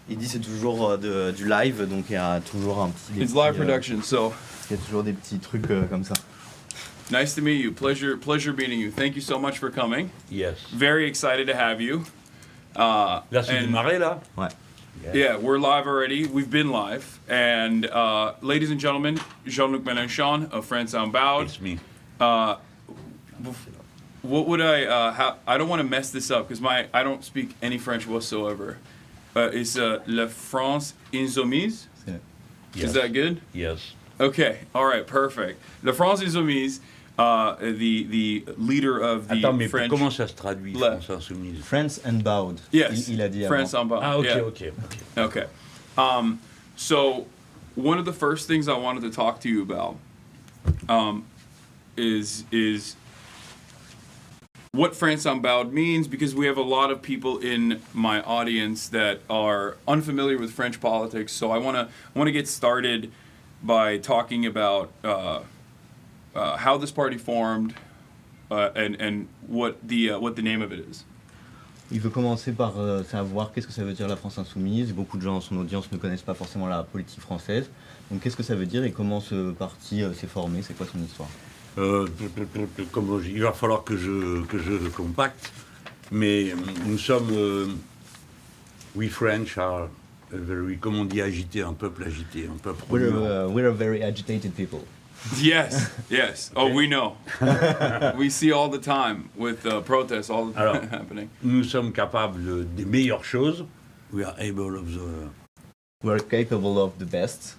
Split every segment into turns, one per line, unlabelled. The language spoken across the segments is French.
Il dit c'est toujours du live, donc il y a toujours un petit.
It's live production, so.
Il y a toujours des petits trucs comme ça.
Nice to meet you. Pleasure meeting you. Thank you so much for coming.
Yes.
Very excited to have you.
Là, c'est démarré, là?
Ouais.
Yeah, we're live already. We've been live. And ladies and gentlemen, Jean-Luc Mélenchon of France Insoumise.
It's me.
What would I don't want to mess this up because I don't speak any French whatsoever. It's La France Insoumise?
Yes.
Is that good?
Yes.
Okay, all right, perfect. La France Insoumise, the leader of the
Attends, mais
French...
comment ça se traduit,
Left.
France Insoumise?
France Unbowed.
Yes,
Il a dit
France
avant.
Insoumise.
Ah, ok,
Yeah.
ok.
Okay. So one of the first things I wanted to talk to you about is what France Unbowed means, because we have a lot of people in my audience that are unfamiliar with French politics. So I want to get started by talking about how this party formed and what the name of it is.
Il veut commencer par savoir qu'est-ce que ça veut dire la France Insoumise. Beaucoup de gens dans son audience ne connaissent pas forcément la politique française. Donc qu'est-ce que ça veut dire et comment ce parti s'est formé, c'est quoi son histoire?
Il va falloir que je compacte, mais nous sommes, we French are a very, comme on dit, agité, un peuple agité, un peuple.
We're a very agitated people.
Yes, yes. Oh, we know. We see all the time with protests all the time
Alors,
happening.
Nous sommes capables des meilleures choses. We are able of the.
We're capable of the best,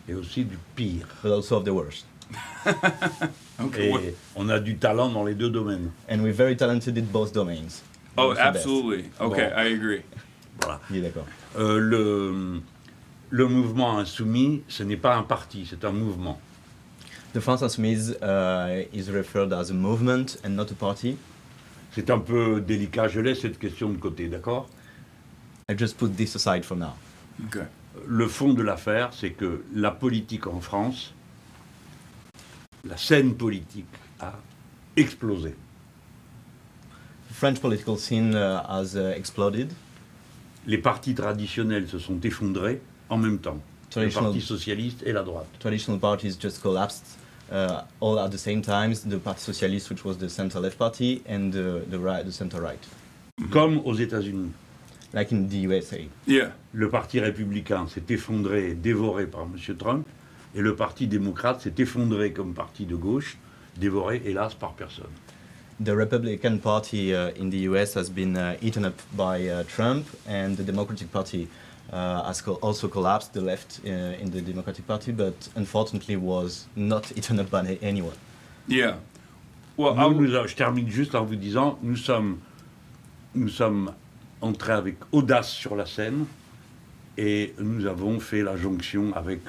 Et aussi du pire.
but also of the worst.
Okay.
Et on a du talent dans les deux domaines.
And we're very talented in both domains.
Oh,
Both the best.
absolutely. Okay,
Bon.
I agree.
Voilà.
Il est d'accord.
Le mouvement insoumis, ce n'est pas un parti, c'est un mouvement.
The France Insoumise is referred as a movement and not a party.
C'est un peu délicat, je laisse cette question de côté, d'accord?
I just put this aside for now.
Okay.
Le fond de l'affaire, c'est que la politique en France, la scène politique a explosé.
The French political scene has exploded.
Les partis traditionnels se sont effondrés en même temps. Le
Traditional-
Parti socialiste et la droite.
Traditional parties just collapsed all at the same time. The Parti Socialiste, which was the center-left party, and the center-right,
Comme aux États-Unis.
like in the USA.
Yeah.
Le Parti républicain s'est effondré et dévoré par M. Trump, et le Parti démocrate s'est effondré comme parti de gauche, dévoré, hélas, par personne.
The Republican Party in the US has been eaten up by Trump, and the Democratic Party has also collapsed. The left in the Democratic Party, but unfortunately was not eaten up by anyone.
Yeah. Well,
Je termine juste en vous disant, nous sommes entrés avec audace sur la scène, et nous avons fait la jonction avec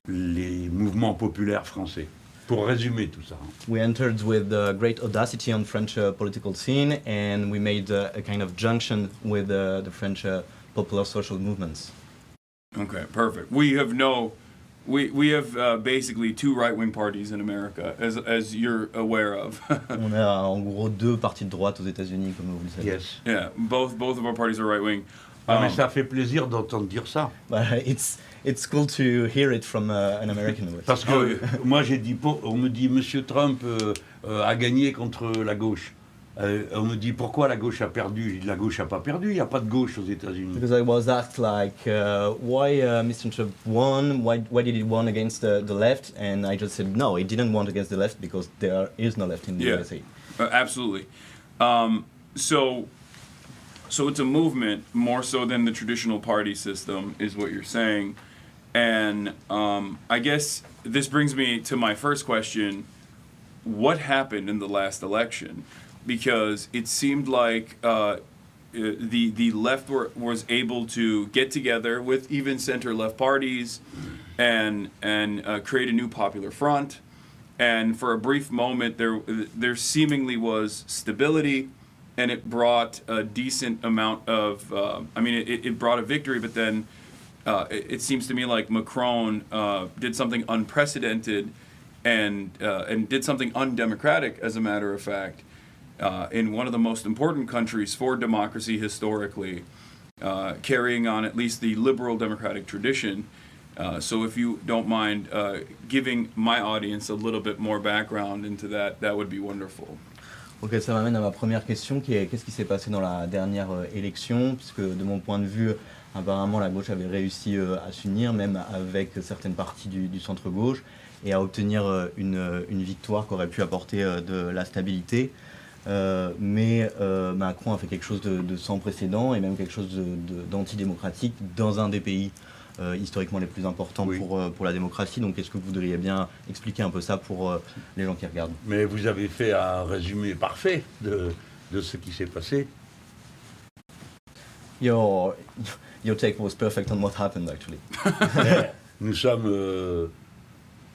les mouvements populaires français. Pour résumer tout ça.
We entered with great audacity on French political scene, and we made a kind of junction with the French popular social movements.
Okay, perfect. We have basically two right-wing parties in America, as you're aware of.
On a en gros deux partis de droite aux États-Unis, comme vous le savez.
Yes.
Yeah, both of our parties are right-wing.
Mais ça fait plaisir d'entendre dire ça.
But it's cool to hear it from an American voice.
Parce que moi j'ai dit, on me dit Monsieur Trump a gagné contre la gauche. On me dit pourquoi la gauche a perdu. Je dis la gauche n'a pas perdu, il n'y a pas de gauche aux États-Unis.
Because I was asked like, why Mr. Trump won? Why did he won against the left? And I just said no, he didn't won against the left because there is no left in the
Yeah.
USA.
Absolutely. So it's a movement more so than the traditional party system, is what you're saying. And I guess this brings me to my first question. What happened in the last election? Because it seemed like the left was able to get together with even center-left parties and create a new popular front. And for a brief moment, there seemingly was stability, and it brought a decent amount of, it brought a victory, but then it seems to me like Macron did something unprecedented and did something undemocratic, as a matter of fact, in one of the most important countries for democracy historically. carrying on at least the liberal democratic tradition. So if you don't mind giving my audience a little bit more background into that, that would be wonderful.
Ok, ça m'amène à ma première question qui est qu'est-ce qui s'est passé dans la dernière élection, puisque de mon point de vue, apparemment la gauche avait réussi à s'unir, même avec certaines parties du centre-gauche, et à obtenir une victoire qui aurait pu apporter de la stabilité. Mais Macron a fait quelque chose de sans précédent et même quelque chose d'antidémocratique dans un des pays historiquement les plus importants
oui.
pour la démocratie. Donc est-ce que vous voudriez bien expliquer un peu ça pour les gens qui regardent?
Mais vous avez fait un résumé parfait de ce qui s'est passé.
Your take was perfect on what happened actually.
Nous sommes...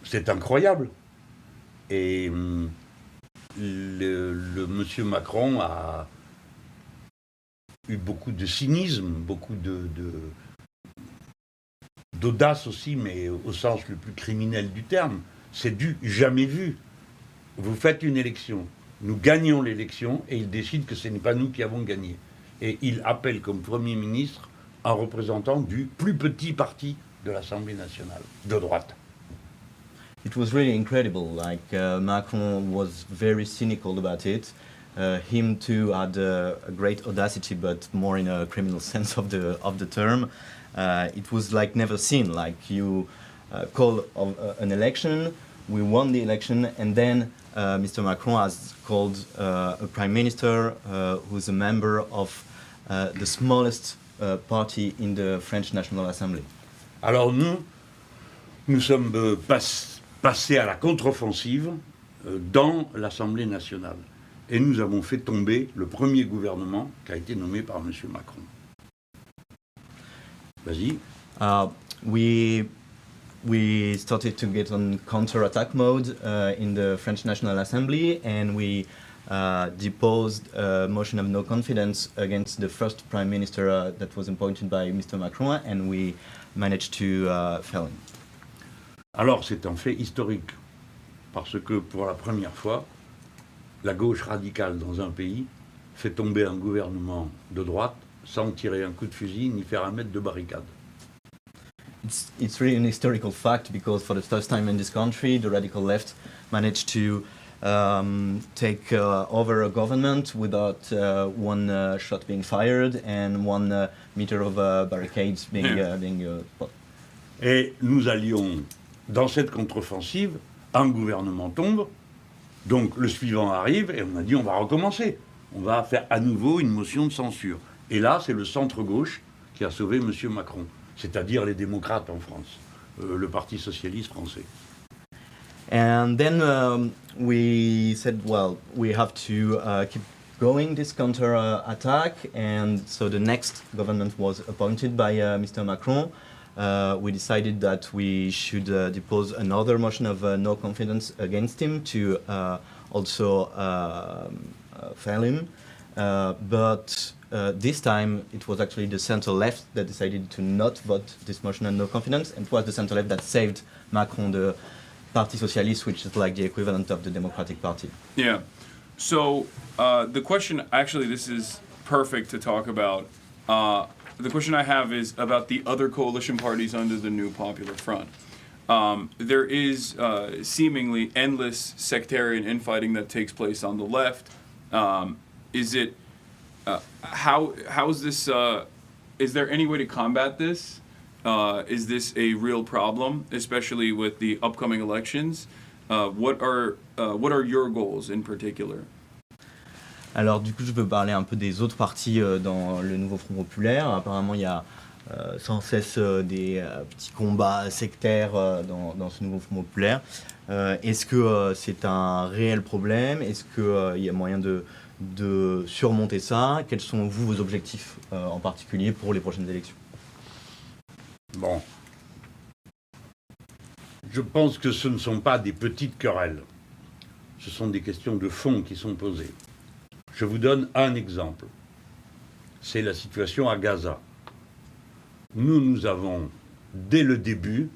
c'est incroyable. Et le monsieur Macron a eu beaucoup de cynisme, beaucoup d'audace aussi, mais au sens le plus criminel du terme. C'est du jamais vu. Vous faites une élection, nous gagnons l'élection et il décide que ce n'est pas nous qui avons gagné. Et il appelle comme Premier ministre un représentant du plus petit parti de l'Assemblée nationale, de droite.
It was really incredible. Like Macron was very cynical about it. Him too had a great audacity, but more in a criminal sense of the term. It was like never seen. Like you call an election, we won the election, and then Mr. Macron has called a prime minister who's a member of the smallest party in the French National Assembly.
Alors nous sommes passés à la contre-offensive dans l'Assemblée nationale. Et nous avons fait tomber le premier gouvernement qui a été nommé par M. Macron. Vas-y.
We started to get on counter-attack mode in the French National Assembly, and we deposed a motion of no confidence against the first prime minister that was appointed by Mr. Macron, and we managed to fell him.
Alors c'est un fait historique, parce que pour la première fois, la gauche radicale dans un pays fait tomber un gouvernement de droite sans tirer un coup de fusil ni faire un mètre de barricade.
It's really an historical fact because for the first time in this country, the radical left managed to take over a government without one shot being fired and 1 meter of barricades being put.
Et nous allions, dans cette contre-offensive, un gouvernement tombe, donc le suivant arrive et on a dit on va recommencer. On va faire à nouveau une motion de censure. Et là, c'est le centre-gauche qui a sauvé M. Macron, c'est-à-dire les démocrates en France, le Parti socialiste français.
And then we said, well, we have to keep going this counter-attack, and so the next government was appointed by Mr. Macron. We decided that we should depose another motion of no confidence against him to also fail him. But this time it was actually the center-left that decided to not vote this motion of no confidence, and it was the center-left that saved Macron, the Parti Socialiste, which is like the equivalent of the Democratic Party.
Yeah. So the question, actually, this is perfect to talk about. The question I have is about the other coalition parties under the new Popular Front. There is seemingly endless sectarian infighting that takes place on the left. Is it how is this? Is there any way to combat this? Is this a real problem, especially with the upcoming elections? What are your goals in particular?
Alors du coup, je peux parler un peu des autres partis dans le nouveau Front populaire. Apparemment, il y a sans cesse des petits combats sectaires dans ce nouveau Front populaire. Est-ce que c'est un réel problème? Est-ce qu'il y a moyen de surmonter ça? Quels sont vos objectifs en particulier pour les prochaines élections?
Bon. Je pense que ce ne sont pas des petites querelles. Ce sont des questions de fond qui sont posées. Je vous donne un exemple. C'est la situation à Gaza. Nous avons, dès le début,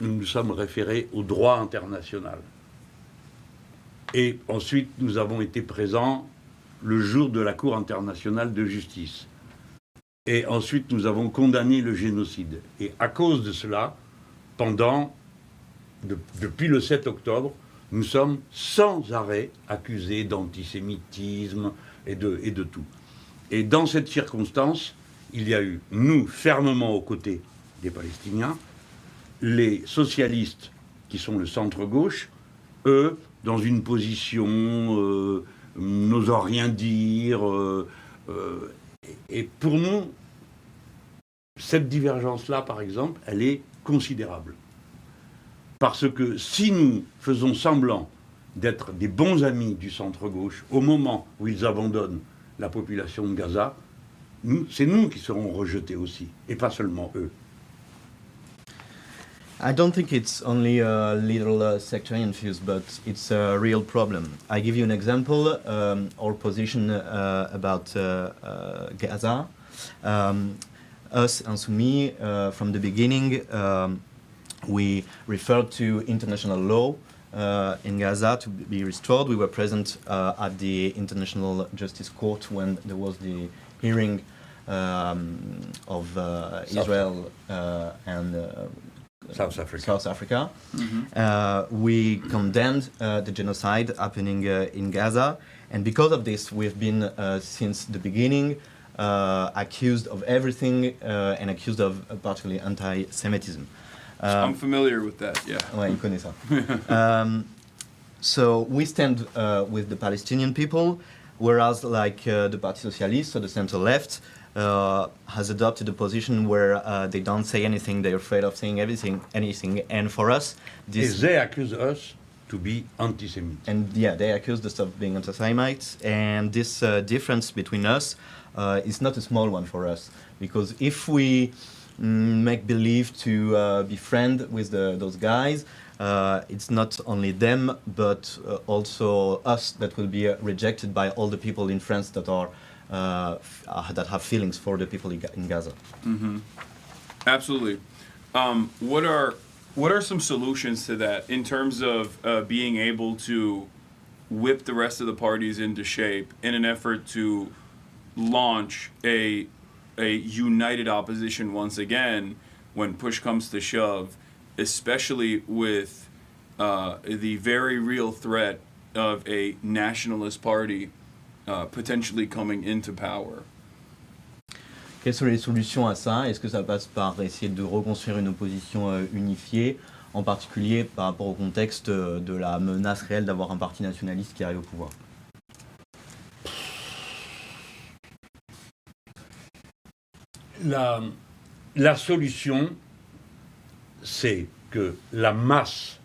nous nous sommes référés au droit international. Et ensuite, nous avons été présents le jour de la Cour internationale de justice. Et ensuite, nous avons condamné le génocide. Et à cause de cela, depuis le 7 octobre, nous sommes sans arrêt accusés d'antisémitisme et de tout. Et dans cette circonstance, il y a eu, nous, fermement aux côtés des Palestiniens, les socialistes, qui sont le centre-gauche, eux, dans une position n'osant rien dire. Et pour nous, cette divergence-là, par exemple, elle est considérable. Parce que si nous faisons semblant d'être des bons amis du centre-gauche au moment où ils abandonnent la population de Gaza, c'est nous qui serons rejetés aussi, et pas seulement eux.
I don't think it's only a little sectarian fuse, but it's a real problem. I give you an example, our position about Gaza. Us, Insoumise, from the beginning, we referred to international law in Gaza to be restored. We were present at the International Justice Court when there was the hearing of Israel and
South
Africa. We condemned the genocide happening in Gaza, and because of this, we've been since the beginning accused of everything and accused of particularly anti-Semitism.
I'm familiar with that, yeah.
Ouais, il connaît ça. So we stand with the Palestinian people, whereas like the Parti Socialiste, so the center left, has adopted a position where they don't say anything, they're afraid of saying anything. And for us, this...
They accuse us to be anti-Semites.
And yeah, they accuse us of being anti-Semites. And this difference between us is not a small one for us. Because if we make believe to be friend with those guys, it's not only them, but also us that will be rejected by all the people in France that are that have feelings for the people in Gaza.
Mm-hmm. Absolutely. What are some solutions to that in terms of being able to whip the rest of the parties into shape in an effort to launch a united opposition once again when push comes to shove, especially with the very real threat of a nationalist party potentially coming into power?
Quelles sont les solutions à ça? Est-ce que ça passe par essayer de reconstruire une opposition unifiée, en particulier par rapport au contexte de la menace réelle d'avoir un parti nationaliste qui arrive au pouvoir?
La solution, c'est que la masse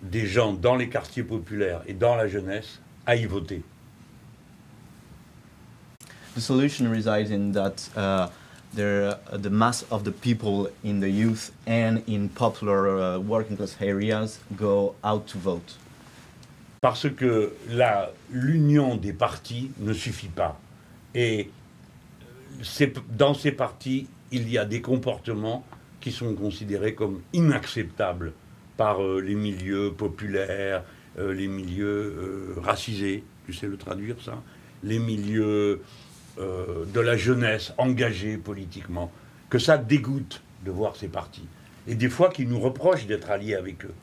des gens dans les quartiers populaires et dans la jeunesse aillent voter.
The solution resides in that the mass of the people in the youth and in popular working class areas go out to vote.
Parce que l'union des partis ne suffit pas. Et dans ces partis, il y a des comportements qui sont considérés comme inacceptables par les milieux populaires, les milieux racisés, tu sais le traduire ça, les milieux de la jeunesse engagée politiquement, que ça dégoûte de voir ces partis. Et des fois qu'ils nous reprochent d'être alliés avec eux.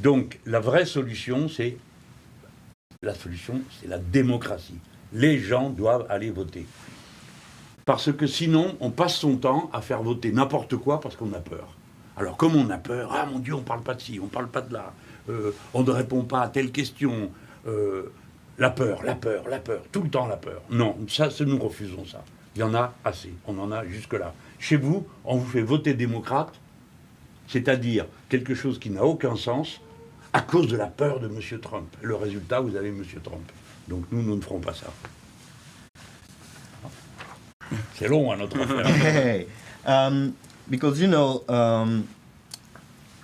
Donc la vraie solution, c'est la démocratie. Les gens doivent aller voter. Parce que sinon, on passe son temps à faire voter n'importe quoi parce qu'on a peur. Alors comme on a peur, ah mon Dieu, on ne parle pas de ci, on ne parle pas de là, on ne répond pas à telle question, la peur, tout le temps la peur. Non, ça, nous refusons ça. Il y en a assez, on en a jusque-là. Chez vous, on vous fait voter démocrate, c'est-à-dire quelque chose qui n'a aucun sens, à cause de la peur de M. Trump. Le résultat, vous avez M. Trump. Donc nous ne ferons pas ça. C'est long, hein, notre affaire.
Hey, because you know,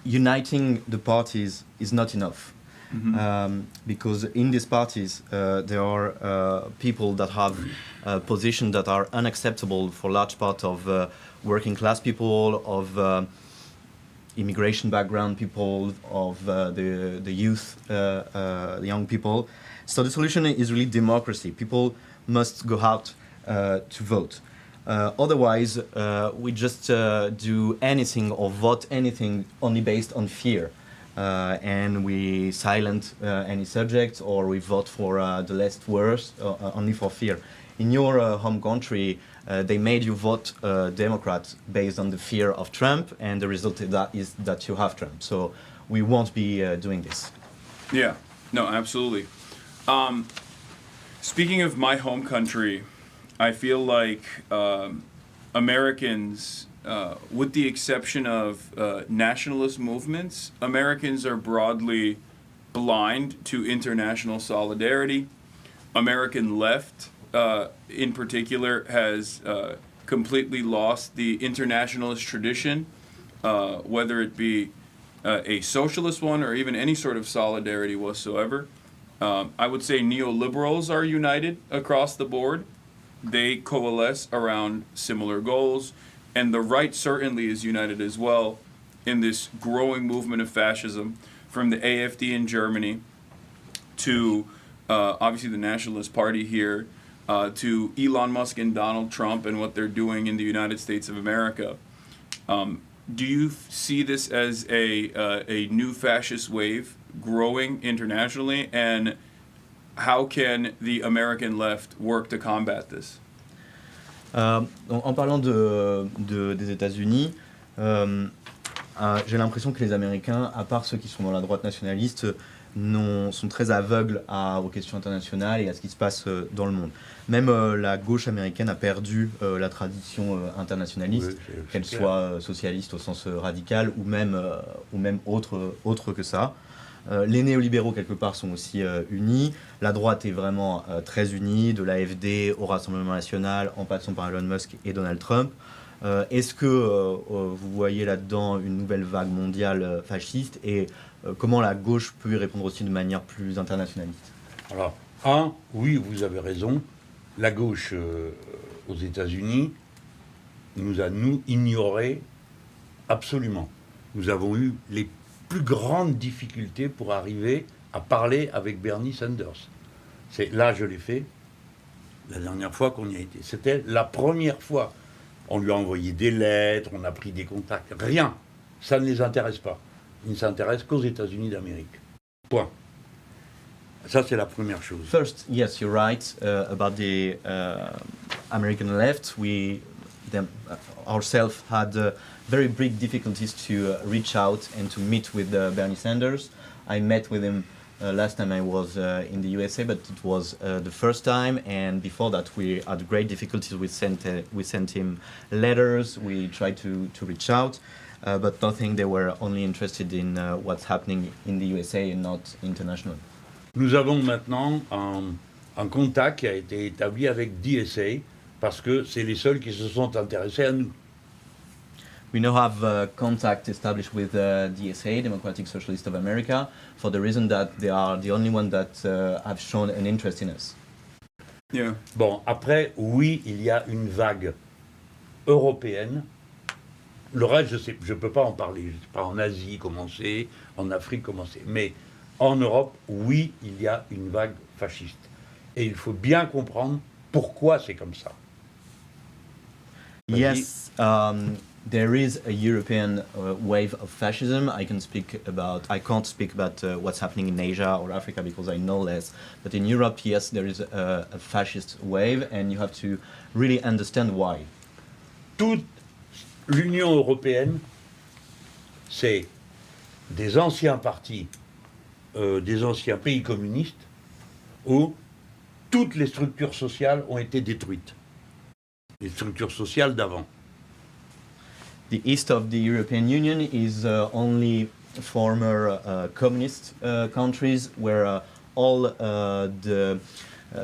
uniting the parties is not enough. Mm-hmm. Because in these parties there are people that have positions that are unacceptable for large part of working class people, of immigration background people, of the youth, the young people. So the solution is really democracy. People must go out to vote. Otherwise, we just do anything or vote anything only based on fear. And we silent any subject, or we vote for the less worse only for fear. In your home country, they made you vote Democrat based on the fear of Trump, and the result of that is that you have Trump. So we won't be doing this.
Yeah, no, absolutely. Speaking of my home country, I feel like Americans, with the exception of nationalist movements, Americans are broadly blind to international solidarity. American left, in particular, has completely lost the internationalist tradition, whether it be a socialist one or even any sort of solidarity whatsoever. I would say neoliberals are united across the board. They coalesce around similar goals, and the right certainly is united as well in this growing movement of fascism, from the AfD in Germany to obviously the Nationalist Party here, to Elon Musk and Donald Trump and what they're doing in the United States of America. Do you see this as a new fascist wave growing internationally, and how can the American left work to combat this?
En parlant des États-Unis, j'ai l'impression que les Américains, à part ceux qui sont dans la droite nationaliste, sont très aveugles aux questions internationales et à ce qui se passe dans le monde. Même la gauche américaine a perdu la tradition internationaliste, qu'elle soit socialiste au sens radical ou même autre que ça. Les néolibéraux, quelque part, sont aussi unis. La droite est vraiment très unie, de l'AfD au Rassemblement national, en passant par Elon Musk et Donald Trump. Est-ce que vous voyez là-dedans une nouvelle vague mondiale fasciste, et comment la gauche peut y répondre aussi de manière plus internationaliste?
Alors, oui, vous avez raison. La gauche aux États-Unis nous a, ignorés absolument. Nous avons eu les plus grandes difficultés pour arriver à parler avec Bernie Sanders. Là, je l'ai fait la dernière fois qu'on y a été. C'était la première fois. On lui a envoyé des lettres, on a pris des contacts. Rien. Ça ne les intéresse pas. Ils ne s'intéressent qu'aux États-Unis d'Amérique. Point. Ça, c'est la première chose.
First, yes, you're right about the American left. We ourselves had very big difficulties to reach out and to meet with Bernie Sanders. I met with him last time I was in the USA, but it was the first time, and before that we had great difficulties. We sent him letters, we tried to reach out, but nothing. They were only interested in what's happening in the USA and not international.
Nous avons maintenant un contact qui a été établi avec DSA, parce que c'est les seuls qui se sont intéressés à nous.
We now have contact established with DSA, Democratic Socialist of America, for the reason that they are the only one that have shown an interest in us.
Yeah.
Bon, après, oui, il y a une vague européenne. Le reste, je ne peux pas en parler. Je ne sais pas en Asie comment c'est, en Afrique comment c'est. Mais en Europe, oui, il y a une vague fasciste. Et il faut bien comprendre pourquoi c'est comme ça.
Yes, there is a European wave of fascism. I can't speak about what's happening in Asia or Africa because I know less. But in Europe, yes, there is a fascist wave, and you have to really understand why.
Toute l'Union européenne, c'est des anciens partis, des anciens pays communistes, où toutes les structures sociales ont été détruites. Les structures sociales d'avant.
The east of the European Union is only former communist countries where all the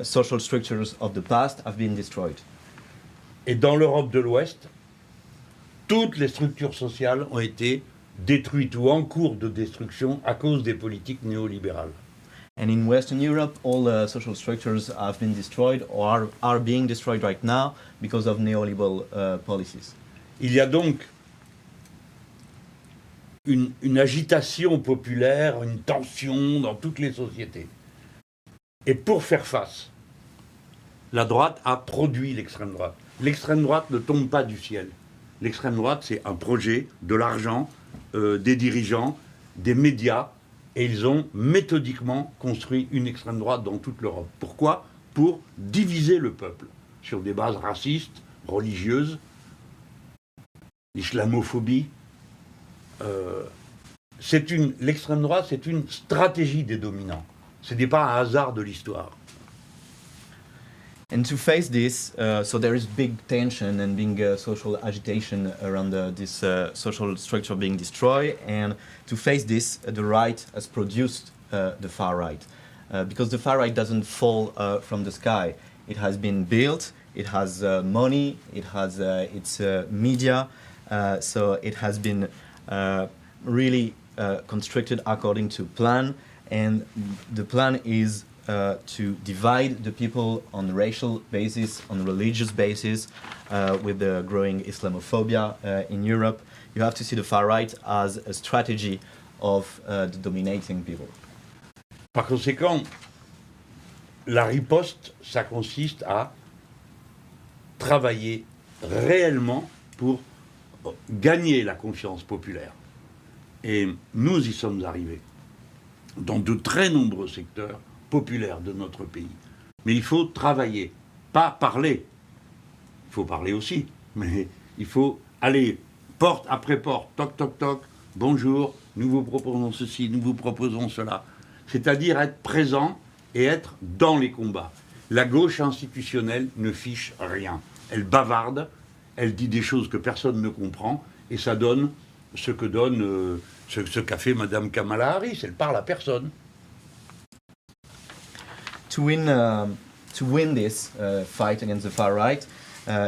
social structures of the past have been destroyed.
Et dans l'Europe de l'Ouest, toutes les structures sociales ont été détruites ou en cours de destruction à cause des politiques néolibérales.
And in Western Europe, all social structures have been destroyed or are being destroyed right now because of neoliberal policies.
Il y a donc une agitation populaire, une tension dans toutes les sociétés. Et pour faire face, la droite a produit l'extrême droite. L'extrême droite ne tombe pas du ciel. L'extrême droite, c'est un projet, de l'argent, des dirigeants, des médias, et ils ont méthodiquement construit une extrême droite dans toute l'Europe. Pourquoi ? Pour diviser le peuple sur des bases racistes, religieuses, l'islamophobie. L'extrême droite, c'est une stratégie des dominants. Ce n'est pas un hasard de l'histoire.
And to face this, so there is big tension and big social agitation around this social structure being destroyed. And to face this, the right has produced the far right. Because the far right doesn't fall from the sky. It has been built, it has money, it has its media, so it has been really constructed according to plan. And the plan is to divide the people on racial basis, on religious basis, with the growing Islamophobia in Europe. You have to see the far right as a strategy of the dominating people.
Par conséquent, la riposte, ça consiste à travailler réellement pour gagner la confiance populaire. Et nous y sommes arrivés dans de très nombreux secteurs populaire de notre pays. Mais il faut travailler, pas parler. Il faut parler aussi, mais il faut aller porte après porte, toc toc toc, bonjour, nous vous proposons ceci, nous vous proposons cela. C'est-à-dire être présent et être dans les combats. La gauche institutionnelle ne fiche rien. Elle bavarde, elle dit des choses que personne ne comprend, et ça donne ce que donne ce qu'a fait Madame Kamala Harris. Elle parle à personne.
To win this fight against the far right,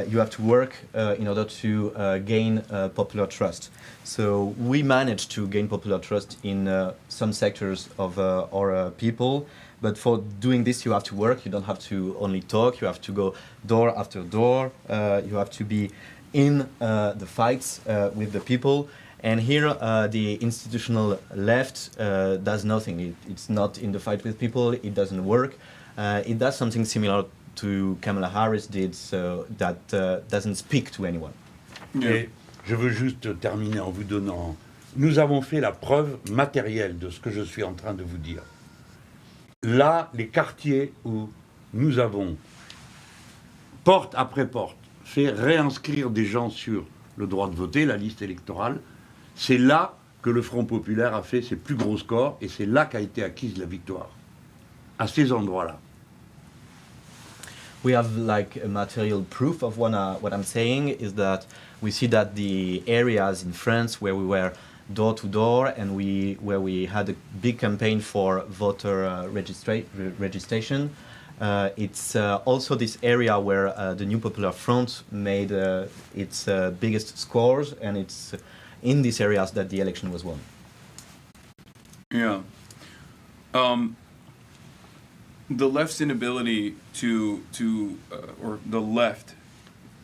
you have to work in order to gain popular trust. So we managed to gain popular trust in some sectors of our people, but for doing this you have to work. You don't have to only talk, you have to go door after door, you have to be in the fights with the people. And here the institutional left does nothing. It's not in the fight with people, it doesn't work. It does something similar to Kamala Harris did, so that doesn't speak to anyone.
Yeah.
Et je veux juste terminer en vous donnant... Nous avons fait la preuve matérielle de ce que je suis en train de vous dire. Là, les quartiers où nous avons, porte après porte, fait réinscrire des gens sur le droit de voter, la liste électorale, c'est là que le Front populaire a fait ses plus gros scores et c'est là qu'a été acquise la victoire. À ces endroits-là.
We have like a material proof of what I'm saying is that we see that the areas in France where we were door to door and where we had a big campaign for voter registration, it's also this area where the New Popular Front made its biggest scores, and it's in these areas that the election was won.
Yeah. The left's inability or the left,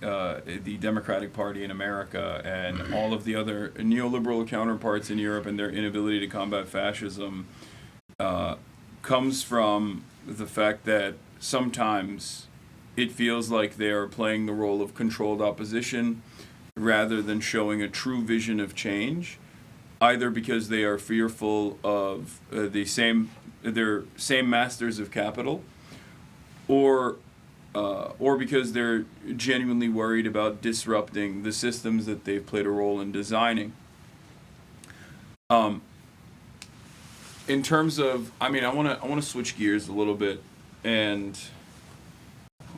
the Democratic Party in America and all of the other neoliberal counterparts in Europe and their inability to combat fascism comes from the fact that sometimes it feels like they are playing the role of controlled opposition rather than showing a true vision of change, either because they are fearful of their same masters of capital, or because they're genuinely worried about disrupting the systems that they've played a role in designing. In terms of, I want to switch gears a little bit, and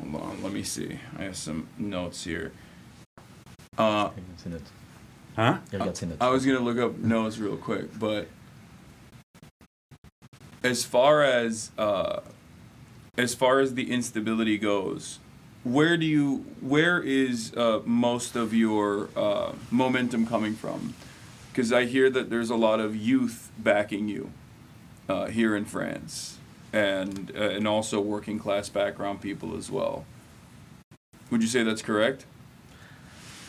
hold on, let me see. I have some notes here.
Hein?
I was gonna look up notes real quick, but as far as the instability goes, where is most of your momentum coming from? Because I hear that there's a lot of youth backing you here in France, and also working class background people as well. Would you say that's correct?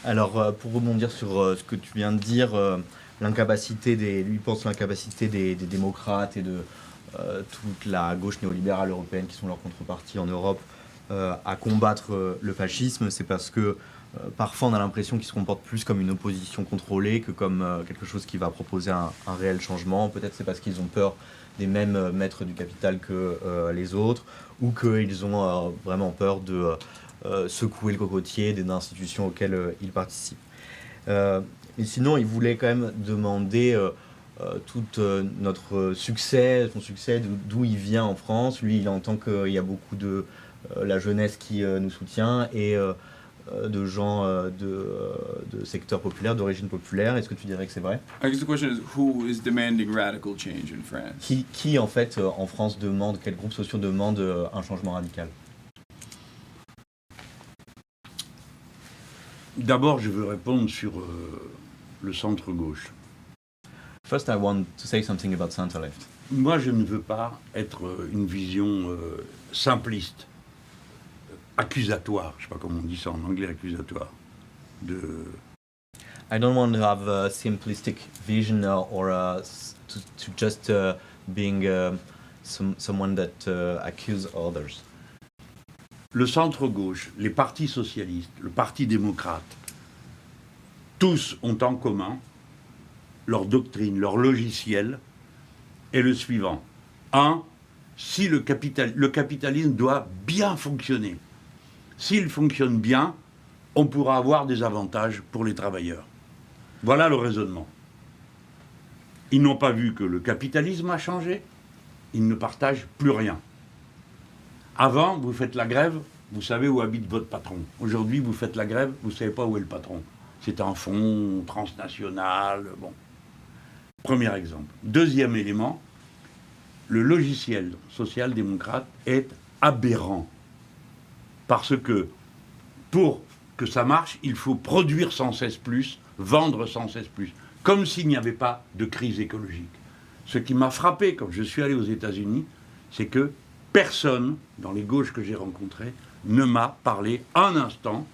Alors, pour rebondir sur ce que tu viens de dire, lui pense l'incapacité des démocrates et de toute la gauche néolibérale européenne qui sont leurs contreparties en Europe à combattre le fascisme, c'est parce que parfois on a l'impression qu'il se comporte plus comme une opposition contrôlée que comme quelque chose qui va proposer un réel changement. Peut-être c'est parce qu'ils ont peur des mêmes maîtres du capital que les autres, ou qu'ils ont vraiment peur de secouer le cocotier des institutions auxquelles ils participent. Mais sinon, il voulait quand même demander tout notre succès, son succès, d'où il vient en France. Lui, il entend qu'il y a beaucoup de la jeunesse qui nous soutient et de gens de secteurs populaires, d'origine populaire. Est-ce que tu dirais que c'est vrai?
I guess the question is, who is demanding radical change in France?
Qui en fait, en France, demande, quels groupes sociaux demandent un changement radical?
D'abord, je veux répondre sur le centre-gauche.
First, I want to say something about center-left.
Moi, je ne veux pas être une vision simpliste, accusatoire, je ne sais pas comment on dit ça en anglais, accusatoire, de...
I don't want to have a simplistic vision or to just being someone that accuse others.
Le centre-gauche, les partis socialistes, le parti démocrate, tous ont en commun leur doctrine, leur logiciel est le suivant. Si le capitalisme doit bien fonctionner. S'il fonctionne bien, on pourra avoir des avantages pour les travailleurs. Voilà le raisonnement. Ils n'ont pas vu que le capitalisme a changé, ils ne partagent plus rien. Avant, vous faites la grève, vous savez où habite votre patron. Aujourd'hui, vous faites la grève, vous ne savez pas où est le patron. C'est un fonds transnational, bon. Premier exemple. Deuxième élément, le logiciel social-démocrate est aberrant. Parce que pour que ça marche, il faut produire sans cesse plus, vendre sans cesse plus. Comme s'il n'y avait pas de crise écologique. Ce qui m'a frappé quand je suis allé aux États-Unis, c'est que personne, dans les gauches que j'ai rencontrées, ne m'a parlé un instant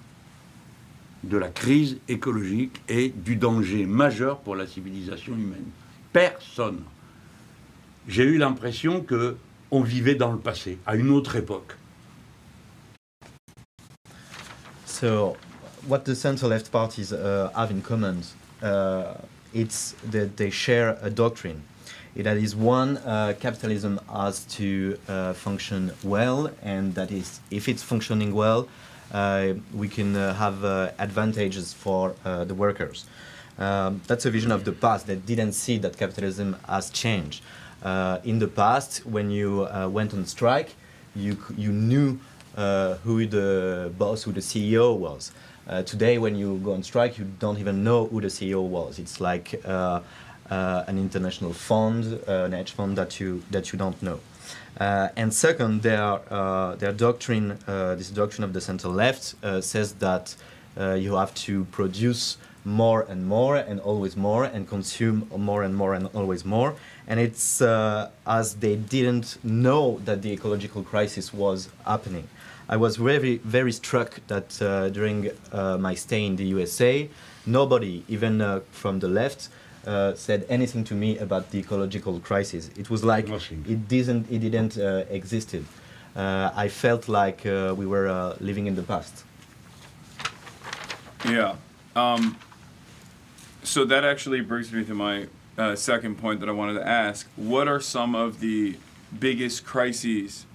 de la crise écologique et du danger majeur pour la civilisation humaine. Personne. J'ai eu l'impression qu'on vivait dans le passé, à une autre époque.
So, what the center-left parties have in common, it's that they share a doctrine. That is one, capitalism has to function well, and that is, if it's functioning well, we can have advantages for the workers. That's a vision of the past that didn't see that capitalism has changed. In the past, when you went on strike, you knew who the boss, who the CEO was. Today, when you go on strike, you don't even know who the CEO was. It's like an international fund, an hedge fund that you don't know. And second, their doctrine, this doctrine of the center left, says that you have to produce more and always more, and consume more and always more. And it's as they didn't know that the ecological crisis was happening. I was very struck that during my stay in the USA, nobody, even from the left, said anything to me about the ecological crisis. It was like it didn't existed. I felt like we were living in the past.
Yeah. So that actually brings me to my second point that I wanted to ask. What are some of the biggest crises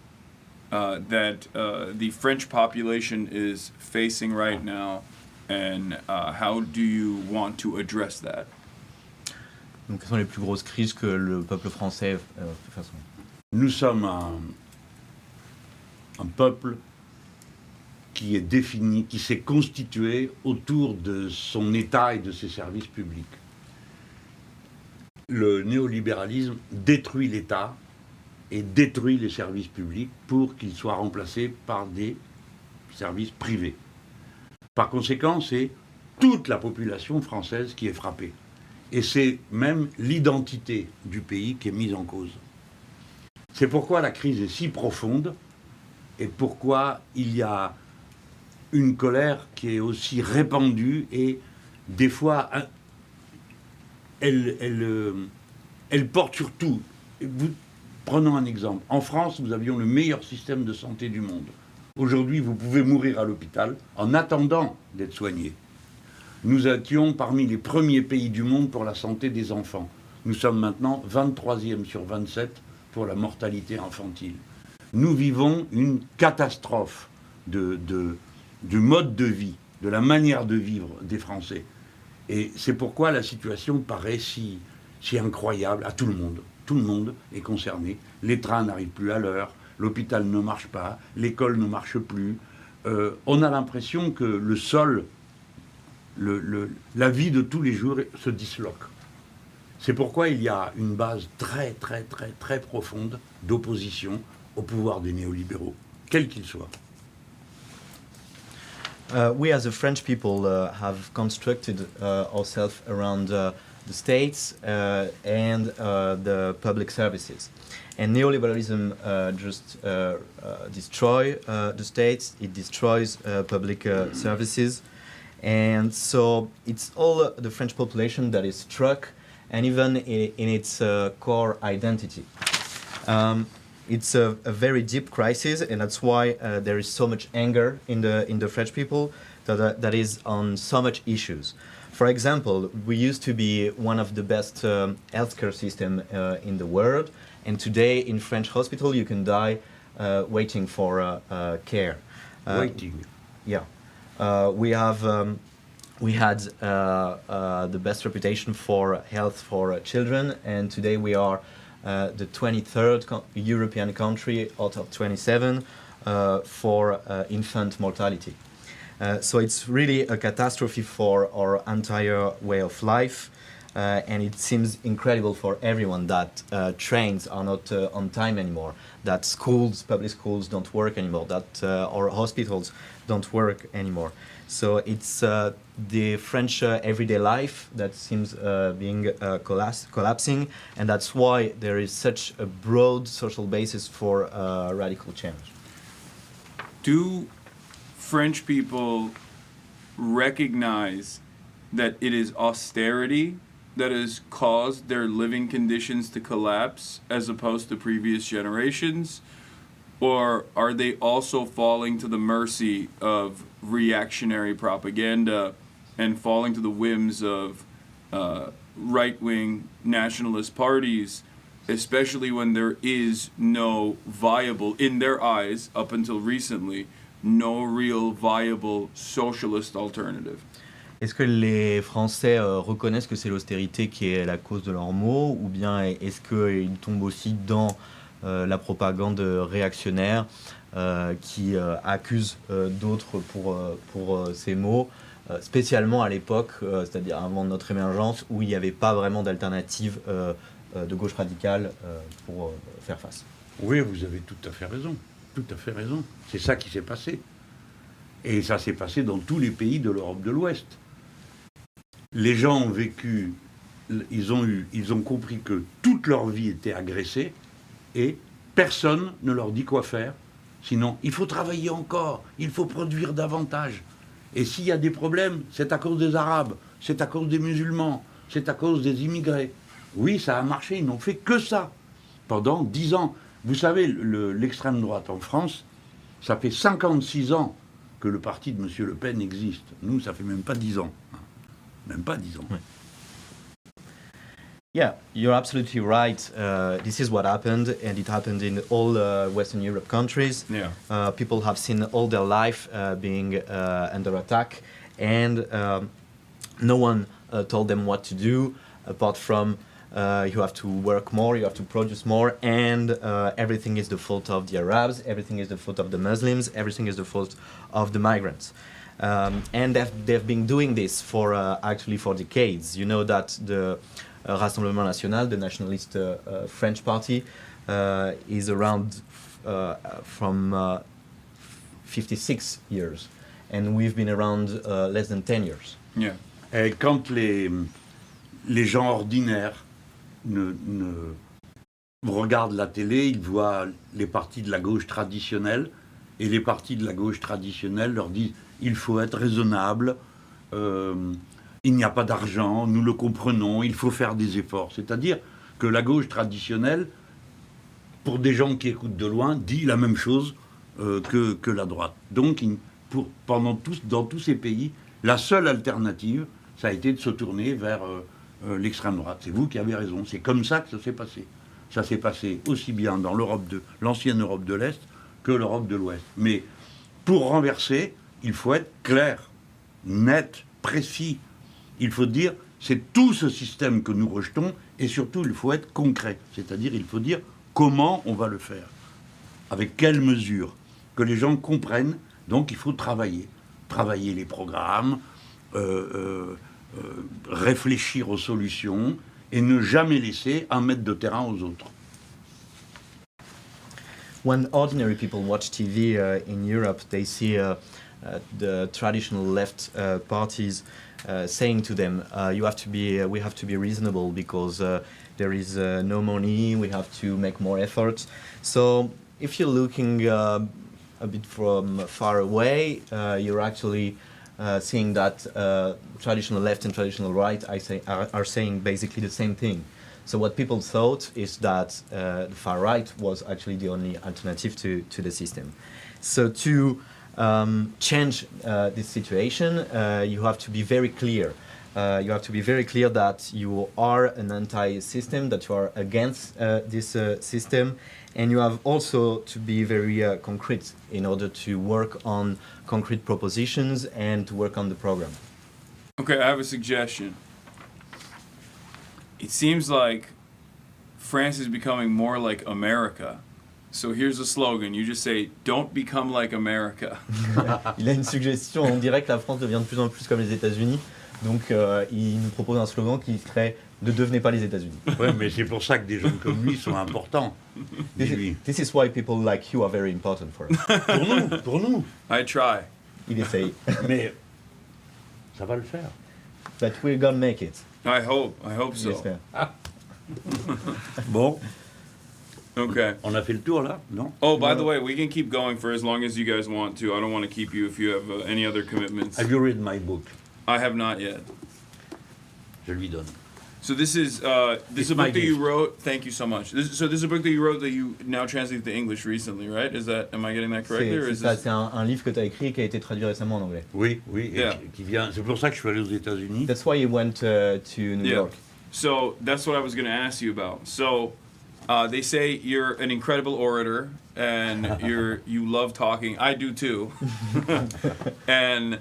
that the French population is facing right now, and how do you want to address that?
Donc, quelles sont les plus grosses crises que le peuple français face?
Nous sommes un peuple qui est défini, qui s'est constitué autour de son État et de ses services publics. Le néolibéralisme détruit l'État et détruit les services publics pour qu'ils soient remplacés par des services privés. Par conséquent, c'est toute la population française qui est frappée. Et c'est même l'identité du pays qui est mise en cause. C'est pourquoi la crise est si profonde et pourquoi il y a une colère qui est aussi répandue et des fois elle porte sur tout. Prenons un exemple. En France, nous avions le meilleur système de santé du monde. Aujourd'hui, vous pouvez mourir à l'hôpital en attendant d'être soigné. Nous étions parmi les premiers pays du monde pour la santé des enfants. Nous sommes maintenant 23e sur 27 pour la mortalité infantile. Nous vivons une catastrophe du mode de vie, de la manière de vivre des Français. Et c'est pourquoi la situation paraît si incroyable à tout le monde. Tout le monde est concerné. Les trains n'arrivent plus à l'heure, l'hôpital ne marche pas, l'école ne marche plus. On a l'impression que le sol, la vie de tous les jours se disloque. C'est pourquoi il y a une base très, très, très, très profonde d'opposition au pouvoir des néolibéraux, quel qu'il soit.
We as a French people have constructed ourselves around the states and the public services. And neoliberalism just destroys the states, it destroys public services. And so it's all the French population that is struck, and even in its core identity. It's a very deep crisis, and that's why there is so much anger in the French people that is on so much issues. For example, we used to be one of the best healthcare system in the world, and today in French hospital you can die waiting for care.
Waiting.
Yeah, we had the best reputation for health for children, and today we are the 23rd European country out of 27 for infant mortality. So it's really a catastrophe for our entire way of life, and it seems incredible for everyone that trains are not on time anymore, that schools, public schools don't work anymore, that our hospitals don't work anymore. So it's the French everyday life that seems being collapsing, and that's why there is such a broad social basis for radical change.
Do French people recognize that it is austerity that has caused their living conditions to collapse as opposed to previous generations? Or are they also falling to the mercy of reactionary propaganda and falling to the whims of right-wing nationalist parties, especially when there is no viable, in their eyes, up until recently, no real viable socialist alternative?
Est-ce que les Français reconnaissent que c'est l'austérité qui est la cause de leurs maux, ou bien est-ce qu'ils tombent aussi dans la propagande réactionnaire qui accuse d'autres pour ces maux, spécialement à l'époque, c'est-à-dire avant notre émergence, où il n'y avait pas vraiment d'alternative de gauche radicale pour faire face?
Oui, vous avez tout à fait raison. Tout à fait raison. C'est ça qui s'est passé. Et ça s'est passé dans tous les pays de l'Europe de l'Ouest. Les gens ont vécu, ils ont compris que toute leur vie était agressée et personne ne leur dit quoi faire. Sinon, il faut travailler encore, il faut produire davantage. Et s'il y a des problèmes, c'est à cause des Arabes, c'est à cause des musulmans, c'est à cause des immigrés. Oui, ça a marché, ils n'ont fait que ça pendant 10 ans. Vous savez, l'extrême droite en France, ça fait 56 ans que le parti de M. Le Pen existe. Nous, ça fait même pas 10 ans. Même pas 10 ans.
Ouais. Yeah, you're absolutely right. This is what happened, and it happened in all Western Europe countries.
Yeah.
People have seen all their life being under attack, and no one told them what to do, apart from you have to work more, you have to produce more, and everything is the fault of the Arabs, everything is the fault of the Muslims, everything is the fault of the migrants. And they've been doing this for actually for decades. You know that the Rassemblement National, the nationalist French party, is around from 56 years, and we've been around less than 10 years.
Yeah.
Et quand les gens ordinaires regardent la télé, ils voient les partis de la gauche traditionnelle, et les partis de la gauche traditionnelle leur disent il faut être raisonnable, il n'y a pas d'argent, nous le comprenons, il faut faire des efforts. C'est-à-dire que la gauche traditionnelle, pour des gens qui écoutent de loin, dit la même chose que la droite. Donc, dans tous ces pays, la seule alternative, ça a été de se tourner vers l'extrême droite. C'est vous qui avez raison. C'est comme ça que ça s'est passé. Ça s'est passé aussi bien dans l'ancienne Europe de l'Est que l'Europe de l'Ouest. Mais pour renverser, il faut être clair, net, précis. Il faut dire, c'est tout ce système que nous rejetons, et surtout, il faut être concret. C'est-à-dire, il faut dire comment on va le faire, avec quelles mesures, que les gens comprennent. Donc, il faut travailler les programmes, réfléchir aux solutions, et ne jamais laisser un mètre de terrain aux autres.
When ordinary people watch TV in Europe, they see the traditional left parties saying to them, we have to be reasonable because there is no money, we have to make more effort. So if you're looking a bit from far away, you're actually seeing that traditional left and traditional right are saying basically the same thing. So what people thought is that the far right was actually the only alternative to the system. So to change this situation, you have to be very clear. You have to be very clear that you are an anti-system, that you are against this system, and you have also to be very concrete in order to work on concrete propositions and to work on the program.
Okay, I have a suggestion. It seems like France is becoming more like America. So here's a slogan. You just say, "Don't become like America."
Il a une suggestion. On dirait que la France devient de plus en plus comme les États-Unis. Donc il nous propose un slogan qui serait « Ne devenez pas les États-Unis ».
Oui, mais c'est pour ça que des gens comme lui sont importants.
This is why people like you are very important for us.
Pour nous.
I try.
Il essaye.
Mais ça va le faire.
But we're gonna make it.
I hope so.
J'espère.
Bon,
Okay.
on a fait le tour là, non?
Oh, by the way, we can keep going for as long as you guys want to. I don't want to keep you if you have any other commitments.
Have you read my book?
I have not yet.
Je lui donne.
So this is
It's
a
my
book that you
gift.
wrote. Thank you so much. This is a book that you wrote that you now translate to English recently, right? Am I getting that correctly, or is this?
C'est un livre que tu as écrit et qui a été traduit récemment en anglais.
Oui, et
Yeah.
qui vient. C'est pour ça que je suis allé aux États-Unis.
That's why you went to New
Yeah.
York.
So that's what I was going to ask you about. So they say you're an incredible orator and you love talking. I do too. And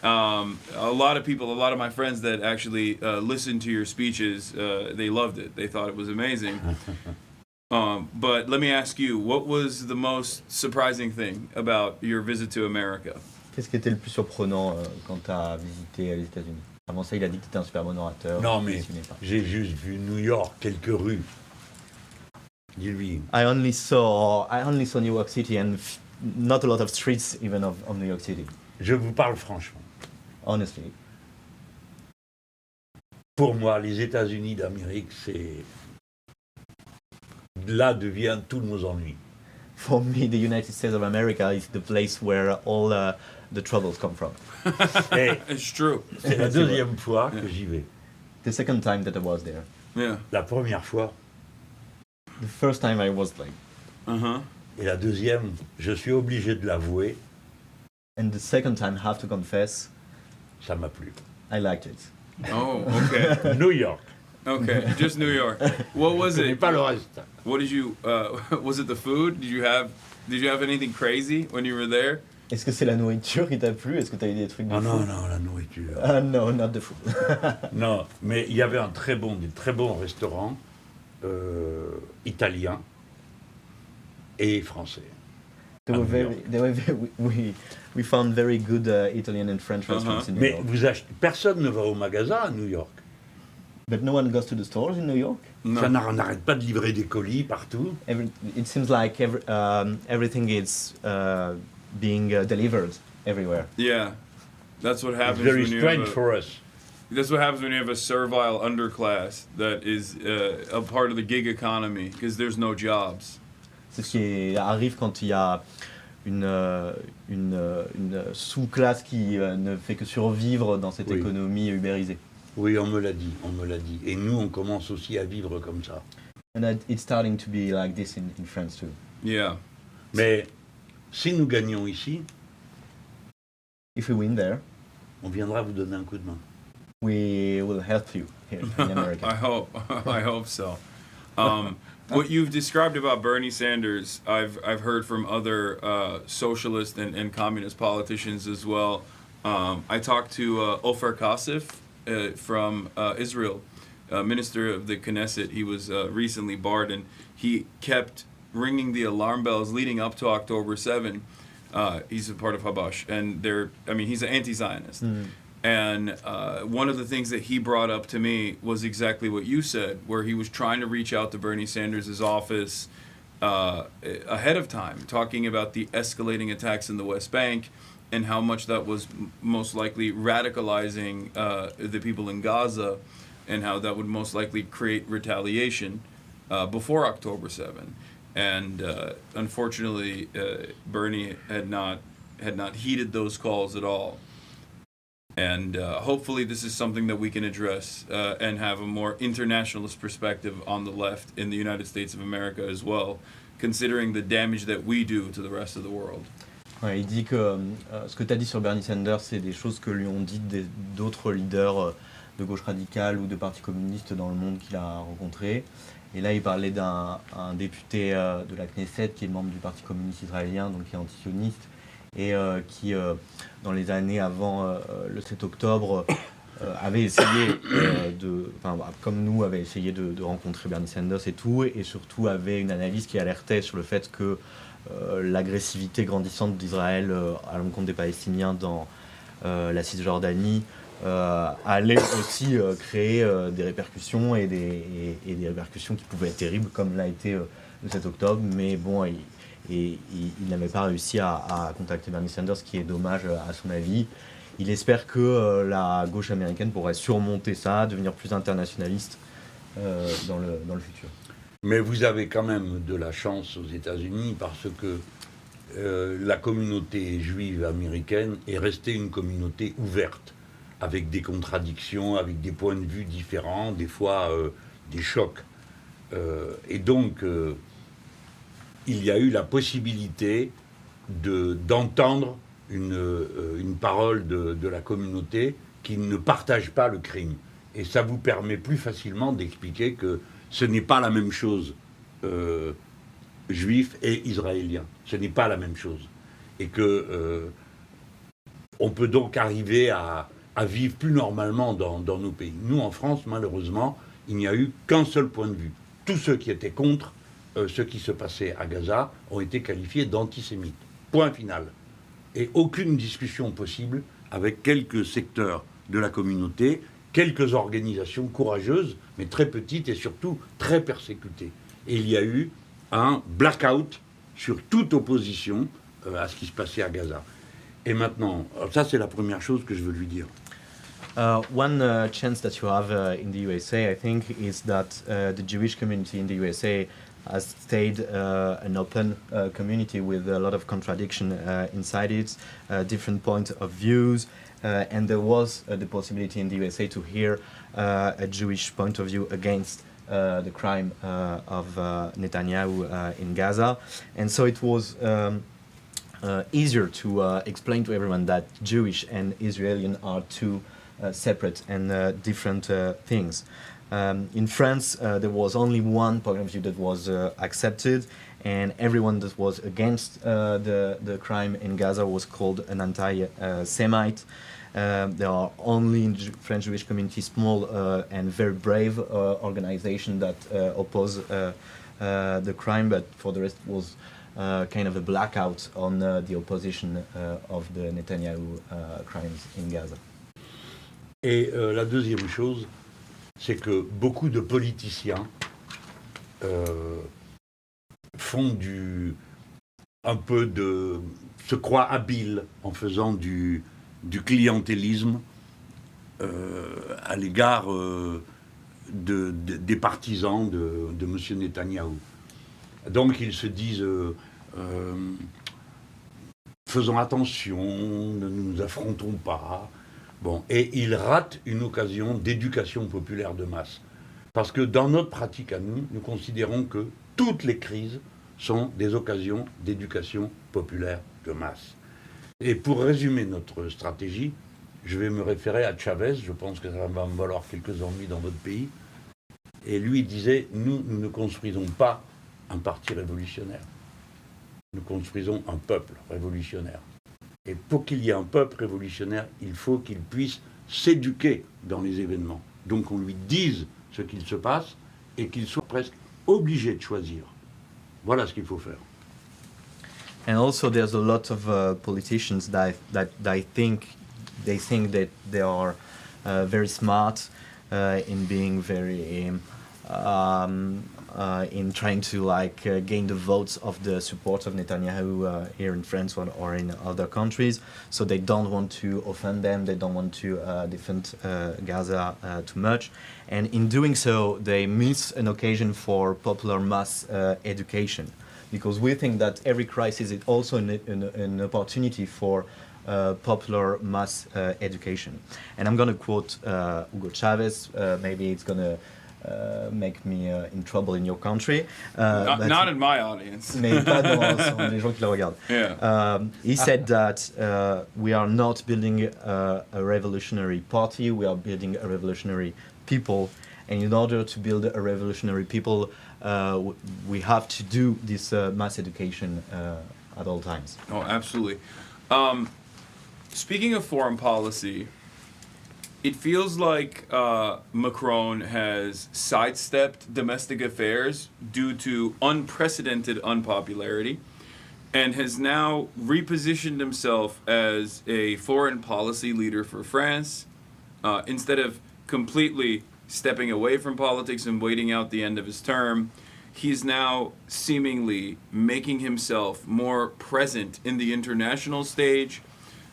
a lot of my friends that actually listened to your speeches, they loved it. They thought it was amazing. But let me ask you, what was the most surprising thing about your visit to America?
Qu'est-ce qui était le plus surprenant quand tu as visité les États-Unis? Avant ça, il a dit que tu étais un super bon orateur.
Non,
il
mais
n'assumait pas.
j'ai juste vu New York, quelques rues. Dis-lui.
I only saw New York City and not a lot of streets even of New York City.
Je vous parle franchement.
Honestly.
Pour moi, les États-Unis d'Amérique, c'est. Là devient tous nos ennuis.
For me, the United States of America is the place where all the troubles come from.
Et
It's true.
c'est la deuxième fois que j'y vais.
The second time that I was there.
Yeah.
La première fois
The first time I was like,
Uh-huh.
et la deuxième, je suis obligé de l'avouer,
and the second time, I have to confess,
ça m'a plu.
I liked it.
Oh, okay.
New York.
Okay, just New York. What was
Je connais
it?
pas le reste.
What did you? Was it the food? Did you have anything crazy when you were there?
Est-ce que c'est la nourriture qui t'a plu? Est-ce que t'as eu des trucs de
Ah
fou?
non, la nourriture.
No, not the food.
Non, mais il y avait des très bons restaurants italiens et français.
They were
New
very,
York.
they were very, we found very good Italian and French restaurants in New
Mais
York.
personne ne va au magasin à New York.
But no one goes to the stores in New York?
No.
Ça n'arrête pas de livrer des colis partout.
It seems like everything is being delivered everywhere.
Yeah, that's what
It's
happens
very
when you
strange
have a,
for us.
That's what happens when you have a servile underclass that is a part of the gig economy because there's no jobs.
C'est ce qui arrive quand il y a une sous-classe qui ne fait que survivre dans cette
Oui.
économie ubérisée.
Oui, on me l'a dit. Et nous, on commence aussi à vivre comme ça.
And it's starting to be like this in France too.
Yeah.
Mais Si nous gagnons ici,
If we win there,
on viendra vous donner un coup de main.
we will help you here in America.
I hope so. What you've described about Bernie Sanders, I've heard from other socialist and communist politicians as well. I talked to Ofer Kasif from Israel, minister of the Knesset. He was recently barred, and he kept ringing the alarm bells leading up to October 7. He's a part of Habash, and he's an anti-Zionist. And one of the things that he brought up to me was exactly what you said, where he was trying to reach out to Bernie Sanders' office ahead of time, talking about the escalating attacks in the West Bank and how much that was most likely radicalizing the people in Gaza, and how that would most likely create retaliation before October 7. And unfortunately, Bernie had not heeded those calls at all. And hopefully this is something that we can address and have a more internationalist perspective on the left in the United States of America as well, considering the damage that we do to the rest of the world.
Ouais, il dit que ce que tu as dit sur Bernie Sanders, c'est des choses que lui ont dit d'autres leaders de gauche radicale ou de partis communistes dans le monde qu'il a rencontrés. Et là, il parlait d'un député de la Knesset qui est membre du Parti communiste israélien, donc qui est antisioniste, et qui, dans les années avant le 7 octobre, avait essayé comme nous, avait essayé de rencontrer Bernie Sanders et tout, et surtout avait une analyse qui alertait sur le fait que l'agressivité grandissante d'Israël à l'encontre des Palestiniens dans la Cisjordanie allait aussi créer des répercussions et des répercussions qui pouvaient être terribles, comme l'a été le 7 octobre, mais bon, il n'avait pas réussi à contacter Bernie Sanders, ce qui est dommage à son avis. Il espère que la gauche américaine pourrait surmonter ça, devenir plus internationaliste dans le futur.
Mais vous avez quand même de la chance aux États-Unis parce que la communauté juive américaine est restée une communauté ouverte, avec des contradictions, avec des points de vue différents, des fois des chocs. Et donc, il y a eu la possibilité d'entendre une parole de la communauté qui ne partage pas le crime. Et ça vous permet plus facilement d'expliquer que ce n'est pas la même chose, juifs et israéliens. Ce n'est pas la même chose. Et que on peut donc arriver à vivre plus normalement dans nos pays. Nous, en France, malheureusement, il n'y a eu qu'un seul point de vue. Tous ceux qui étaient contre ce qui se passait à Gaza ont été qualifiés d'antisémites. Point final. Et aucune discussion possible avec quelques secteurs de la communauté, quelques organisations courageuses, mais très petites et surtout très persécutées. Et il y a eu un blackout sur toute opposition à ce qui se passait à Gaza. Et maintenant, ça c'est la première chose que je veux lui dire.
One chance that you have in the USA, I think, is that the Jewish community in the USA has stayed an open community with a lot of contradiction inside it, different points of views, and there was the possibility in the USA to hear a Jewish point of view against the crime of Netanyahu in Gaza. And so it was easier to explain to everyone that Jewish and Israeli are two separate and different things. In France, there was only one point of view that was accepted, and everyone that was against the crime in Gaza was called an anti-Semite. There are only in the French Jewish community small and very brave organization that oppose the crime, but for the rest it was kind of a blackout on the opposition of the Netanyahu crimes in Gaza.
Et la deuxième chose, c'est que beaucoup de politiciens se croient habiles en faisant du clientélisme à l'égard des partisans de M. Netanyahou. Donc ils se disent faisons attention, ne nous affrontons pas. Bon, et ils ratent une occasion d'éducation populaire de masse. Parce que dans notre pratique à nous, nous considérons que toutes les crises sont des occasions d'éducation populaire de masse. Et pour résumer notre stratégie, je vais me référer à Chavez, je pense que ça va me valoir quelques ennuis dans votre pays. Et lui disait, nous ne construisons pas un parti révolutionnaire. Nous construisons un peuple révolutionnaire. Et pour qu'il y ait un peuple révolutionnaire, il faut qu'il puisse s'éduquer dans les événements. Donc on lui dise ce qu'il se passe et qu'il soit presque obligé de choisir. Voilà ce qu'il faut faire.
And also, there's a lot of politicians that I think that they are very smart in being very in trying to gain the votes of the support of Netanyahu here in France or in other countries. So they don't want to offend them. They don't want to defend Gaza too much. And in doing so, they miss an occasion for popular mass education. Because we think that every crisis is also an opportunity for popular mass education. And I'm going to quote Hugo Chavez. Maybe it's going to make me in trouble in your country.
Not in my audience.
Mais pas dans les gens qui le regardent.
Yeah.
He said that we are not building a revolutionary party, we are building a revolutionary people. And in order to build a revolutionary people, we have to do this mass education at all times.
Oh, absolutely. Speaking of foreign policy, it feels like Macron has sidestepped domestic affairs due to unprecedented unpopularity and has now repositioned himself as a foreign policy leader for France instead of completely stepping away from politics and waiting out the end of his term. He's now seemingly making himself more present in the international stage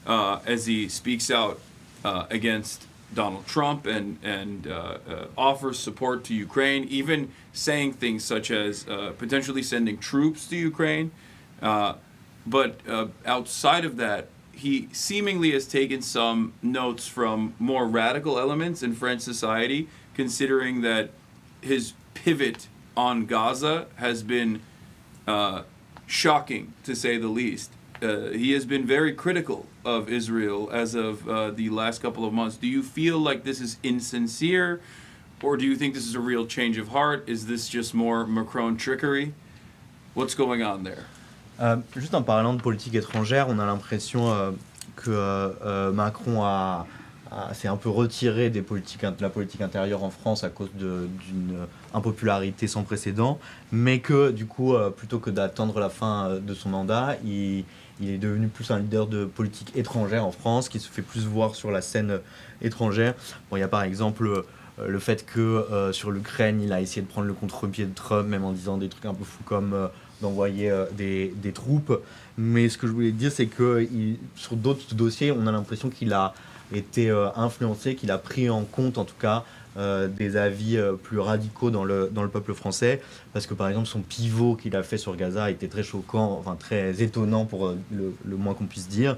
as he speaks out against Donald Trump and offers support to Ukraine, even saying things such as potentially sending troops to Ukraine. But outside of that, he seemingly has taken some notes from more radical elements in French society, considering that his pivot on Gaza has been shocking, to say the least. He has been very critical of Israel as of the last couple of months. Do you feel like this is insincere, or do you think this is a real change of heart? Is this just more Macron trickery? What's going on there?
Juste en parlant de politique étrangère, on a l'impression que Macron s'est un peu retiré de la politique intérieure en France à cause d'une impopularité sans précédent, mais que du coup, plutôt que d'attendre la fin de son mandat, il est devenu plus un leader de politique étrangère en France, qui se fait plus voir sur la scène étrangère. Bon, il y a par exemple le fait que sur l'Ukraine, il a essayé de prendre le contre-pied de Trump, même en disant des trucs un peu fous comme d'envoyer des troupes. Mais ce que je voulais dire, c'est que sur d'autres dossiers, on a l'impression qu'il a été influencé, qu'il a pris en compte en tout cas des avis plus radicaux dans le peuple français, parce que par exemple son pivot qu'il a fait sur Gaza était très choquant, enfin très étonnant pour le moins qu'on puisse dire.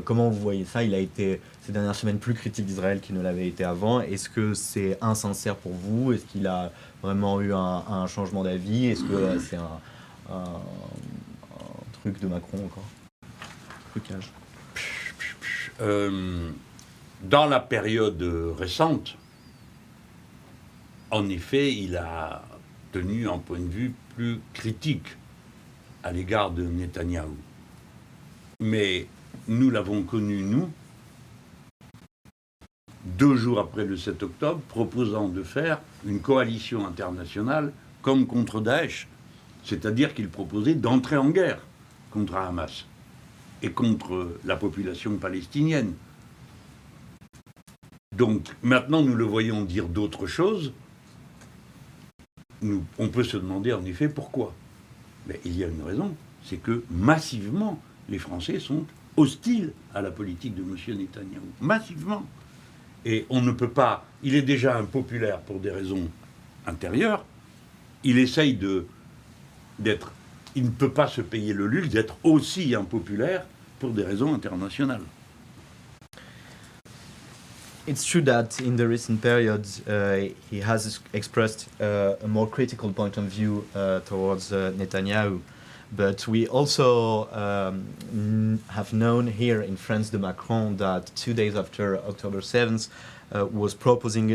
Comment vous voyez ça? Il a été ces dernières semaines plus critique d'Israël qu'il ne l'avait été avant. Est-ce que c'est insincère pour vous? Est-ce qu'il a vraiment eu un changement d'avis? Est-ce que c'est un truc de Macron encore? Trucage.
Dans la période récente, en effet, il a tenu un point de vue plus critique à l'égard de Netanyahu. Mais nous l'avons connu, nous, 2 jours après le 7 octobre, proposant de faire une coalition internationale comme contre Daesh. C'est-à-dire qu'il proposait d'entrer en guerre contre Hamas et contre la population palestinienne. Donc maintenant, nous le voyons dire d'autres choses. On peut se demander en effet pourquoi. Mais il y a une raison, c'est que massivement, les Français sont hostiles à la politique de M. Netanyahu. Massivement. Et on ne peut pas... Il est déjà impopulaire pour des raisons intérieures. Il essaye d'être... Il ne peut pas se payer le luxe d'être aussi impopulaire pour des raisons internationales.
It's true that in the recent periods he has expressed a more critical point of view towards Netanyahu. But we also have known here in France de Macron that 2 days after October 7th was proposing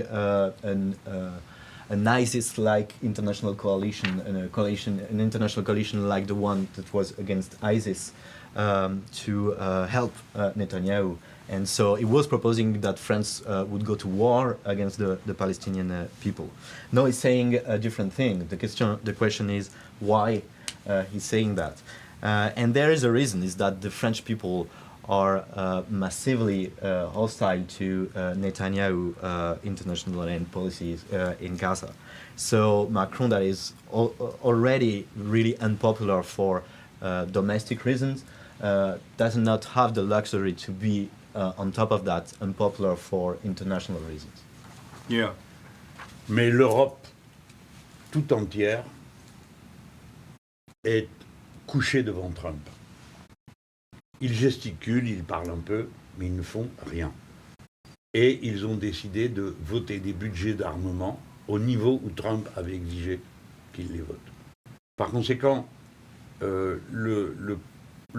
an ISIS-like international coalition, an international coalition like the one that was against ISIS to help Netanyahu. And so it was proposing that France would go to war against the Palestinian people. Now he's saying a different thing. The question is why he's saying that. And there is a reason, is that the French people are massively hostile to Netanyahu international and policies in Gaza. So Macron, that is already really unpopular for domestic reasons, does not have the luxury to be on top of that unpopular for international reasons.
Yeah.
Mais l'Europe tout entière est couchée devant Trump. Ils gesticulent, ils parlent un peu, mais ils ne font rien. Et ils ont décidé de voter des budgets d'armement au niveau où Trump avait exigé qu'ils les votent. Par conséquent, le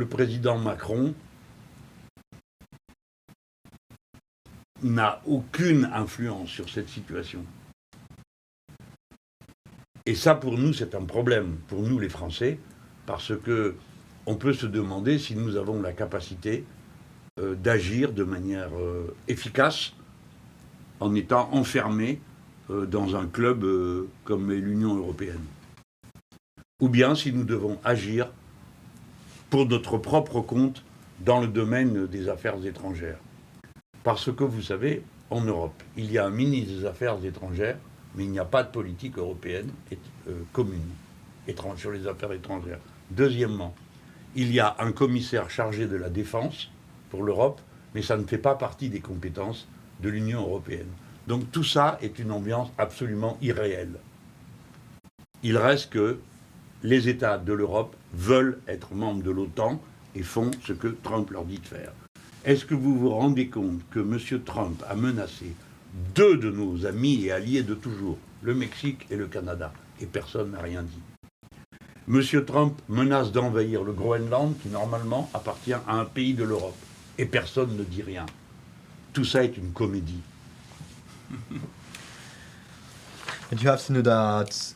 président Macron n'a aucune influence sur cette situation. Et ça, pour nous, c'est un problème, pour nous les Français, parce que on peut se demander si nous avons la capacité d'agir de manière efficace en étant enfermés dans un club comme est l'Union européenne. Ou bien si nous devons agir pour notre propre compte dans le domaine des affaires étrangères. Parce que vous savez, en Europe, il y a un ministre des Affaires étrangères, mais il n'y a pas de politique européenne commune sur les affaires étrangères. Deuxièmement, il y a un commissaire chargé de la défense pour l'Europe, mais ça ne fait pas partie des compétences de l'Union européenne. Donc tout ça est une ambiance absolument irréelle. Il reste que les États de l'Europe veulent être membres de l'OTAN et font ce que Trump leur dit de faire. Est-ce que vous vous rendez compte que M. Trump a menacé deux de nos amis et alliés de toujours, le Mexique et le Canada, et personne n'a rien dit? M. Trump menace d'envahir le Groenland, qui normalement appartient à un pays de l'Europe, et personne ne dit rien. Tout ça est une comédie.
And you have to know that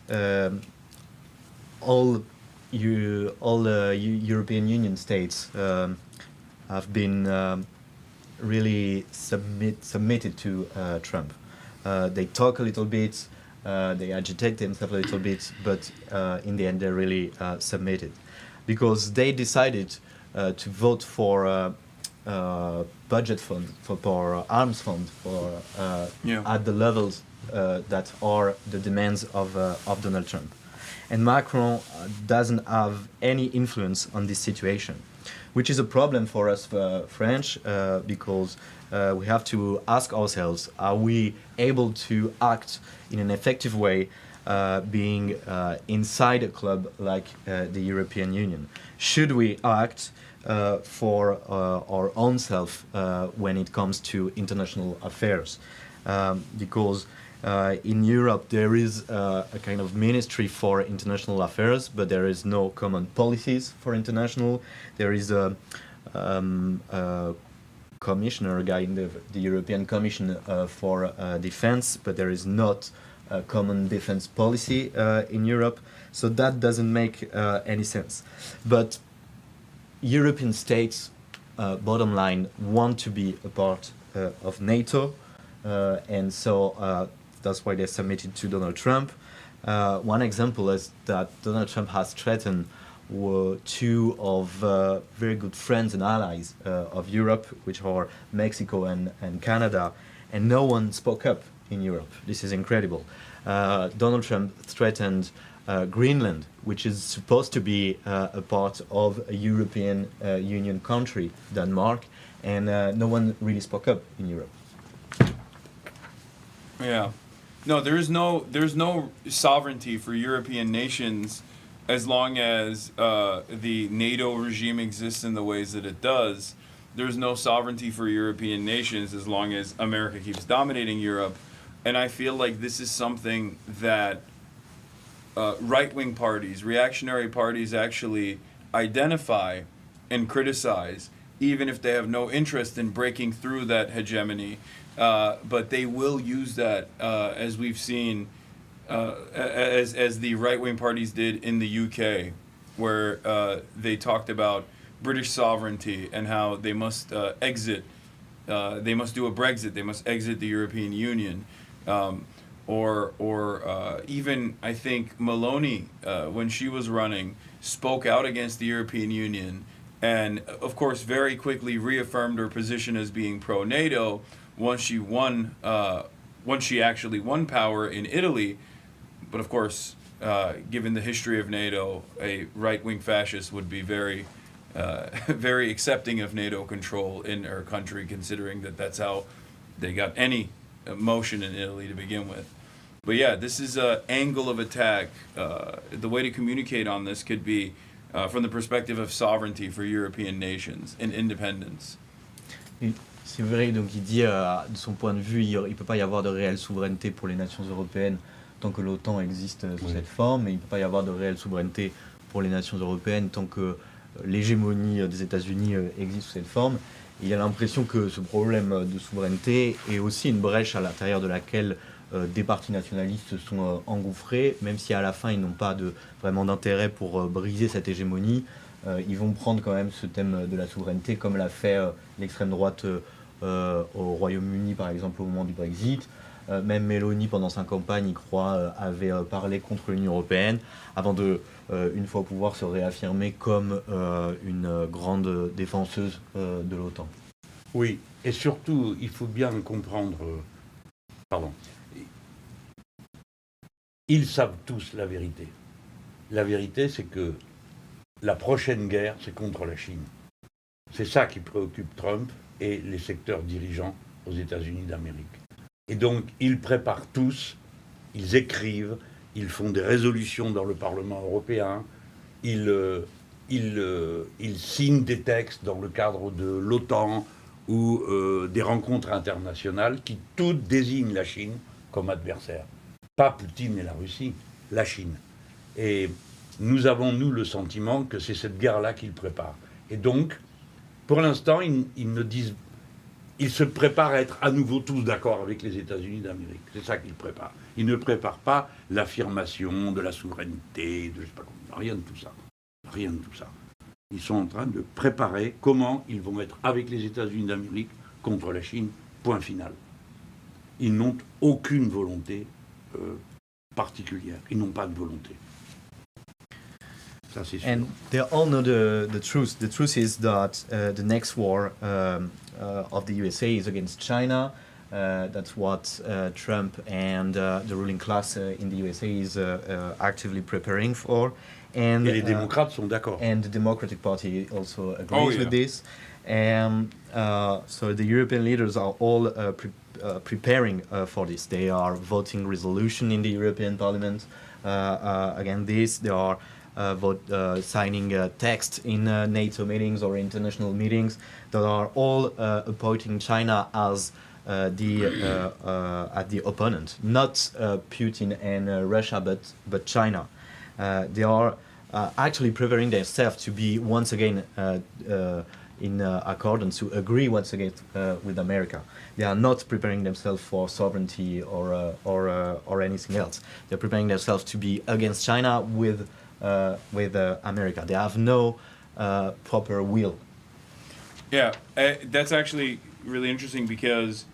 all European Union states have been really submitted to Trump. They talk a little bit, they agitate themselves a little bit, but in the end they really submitted. Because they decided to vote for budget fund, for arms fund, at the levels that are the demands of Donald Trump. And Macron doesn't have any influence on this situation, which is a problem for us French, because we have to ask ourselves, are we able to act in an effective way being inside a club like the European Union? Should we act for our own self when it comes to international affairs? Because in Europe there is a kind of ministry for international affairs, but there is no common policies for international. There is a commissioner, a guy in the European Commission for defense, but there is not a common defense policy in Europe. So that doesn't make any sense. But European states, bottom line, want to be a part of NATO, and so that's why they submitted to Donald Trump. One example is that Donald Trump has threatened two of very good friends and allies of Europe, which are Mexico and Canada, and no one spoke up in Europe. This is incredible. Donald Trump threatened Greenland, which is supposed to be a part of a European Union country, Denmark, and no one really spoke up in Europe.
Yeah. No, there's no sovereignty for European nations as long as the NATO regime exists in the ways that it does. There's no sovereignty for European nations as long as America keeps dominating Europe. And I feel like this is something that right-wing parties, reactionary parties actually identify and criticize, even if they have no interest in breaking through that hegemony. But they will use that, as we've seen, as the right-wing parties did in the UK, where they talked about British sovereignty and how they must exit. They must do a Brexit. They must exit the European Union. Or even, I think, Meloni, when she was running, spoke out against the European Union and, of course, very quickly reaffirmed her position as being pro-NATO once she actually won power in Italy. But, of course, given the history of NATO, a right-wing fascist would be very very accepting of NATO control in her country, considering that that's how they got any motion in Italy to begin with. But yeah, this is an angle of attack. The way to communicate on this could be from the perspective of sovereignty for European nations and independence.
C'est vrai, donc il dit, de son point de vue, il ne peut pas y avoir de réelle souveraineté pour les nations européennes tant que l'OTAN existe sous cette forme, et il ne peut pas y avoir de réelle souveraineté pour les nations européennes tant que l'hégémonie des États-Unis existe sous cette forme. Il a l'impression que ce problème de souveraineté est aussi une brèche à l'intérieur de laquelle des partis nationalistes se sont engouffrés, même si à la fin ils n'ont pas vraiment d'intérêt pour briser cette hégémonie. Ils vont prendre quand même ce thème de la souveraineté, comme l'a fait l'extrême droite au Royaume-Uni, par exemple, au moment du Brexit. Même Meloni, pendant sa campagne, il croit, avait parlé contre l'Union européenne, avant de, une fois au pouvoir, se réaffirmer comme une grande défenseuse de l'OTAN.
Oui, et surtout, il faut bien comprendre... pardon. Ils savent tous la vérité. La vérité, c'est que la prochaine guerre, c'est contre la Chine. C'est ça qui préoccupe Trump et les secteurs dirigeants aux États-Unis d'Amérique. Et donc, ils préparent tous, ils écrivent, ils font des résolutions dans le Parlement européen, ils signent des textes dans le cadre de l'OTAN ou des rencontres internationales qui toutes désignent la Chine comme adversaire. Pas Poutine et la Russie, la Chine. Et nous avons, nous, le sentiment que c'est cette guerre-là qu'ils préparent. Et donc, pour l'instant, ils se préparent à être à nouveau tous d'accord avec les États-Unis d'Amérique. C'est ça qu'ils préparent. Ils ne préparent pas l'affirmation de la souveraineté, de je sais pas quoi, rien de tout ça. Rien de tout ça. Ils sont en train de préparer comment ils vont être avec les États-Unis d'Amérique contre la Chine, point final. Ils n'ont aucune volonté particulière. Ils n'ont pas de volonté. Ça, c'est sûr.
And they all know the truth. The truth is that the next war of the USA is against China. That's what Trump and the ruling class in the USA is actively preparing for. And,
et les démocrates sont d'accord.
And the Democratic Party also agrees with this. And so the European leaders are all preparing for this. They are voting resolution in the European Parliament against this. They are signing text in NATO meetings or international meetings that are all appointing China as the opponent, not Putin and Russia, but China. They are actually preparing themselves to be once again in accordance, to agree once again with America. They are not preparing themselves for sovereignty or anything else. They're preparing themselves to be against China with America. They have no proper will.
Yeah, that's actually really interesting because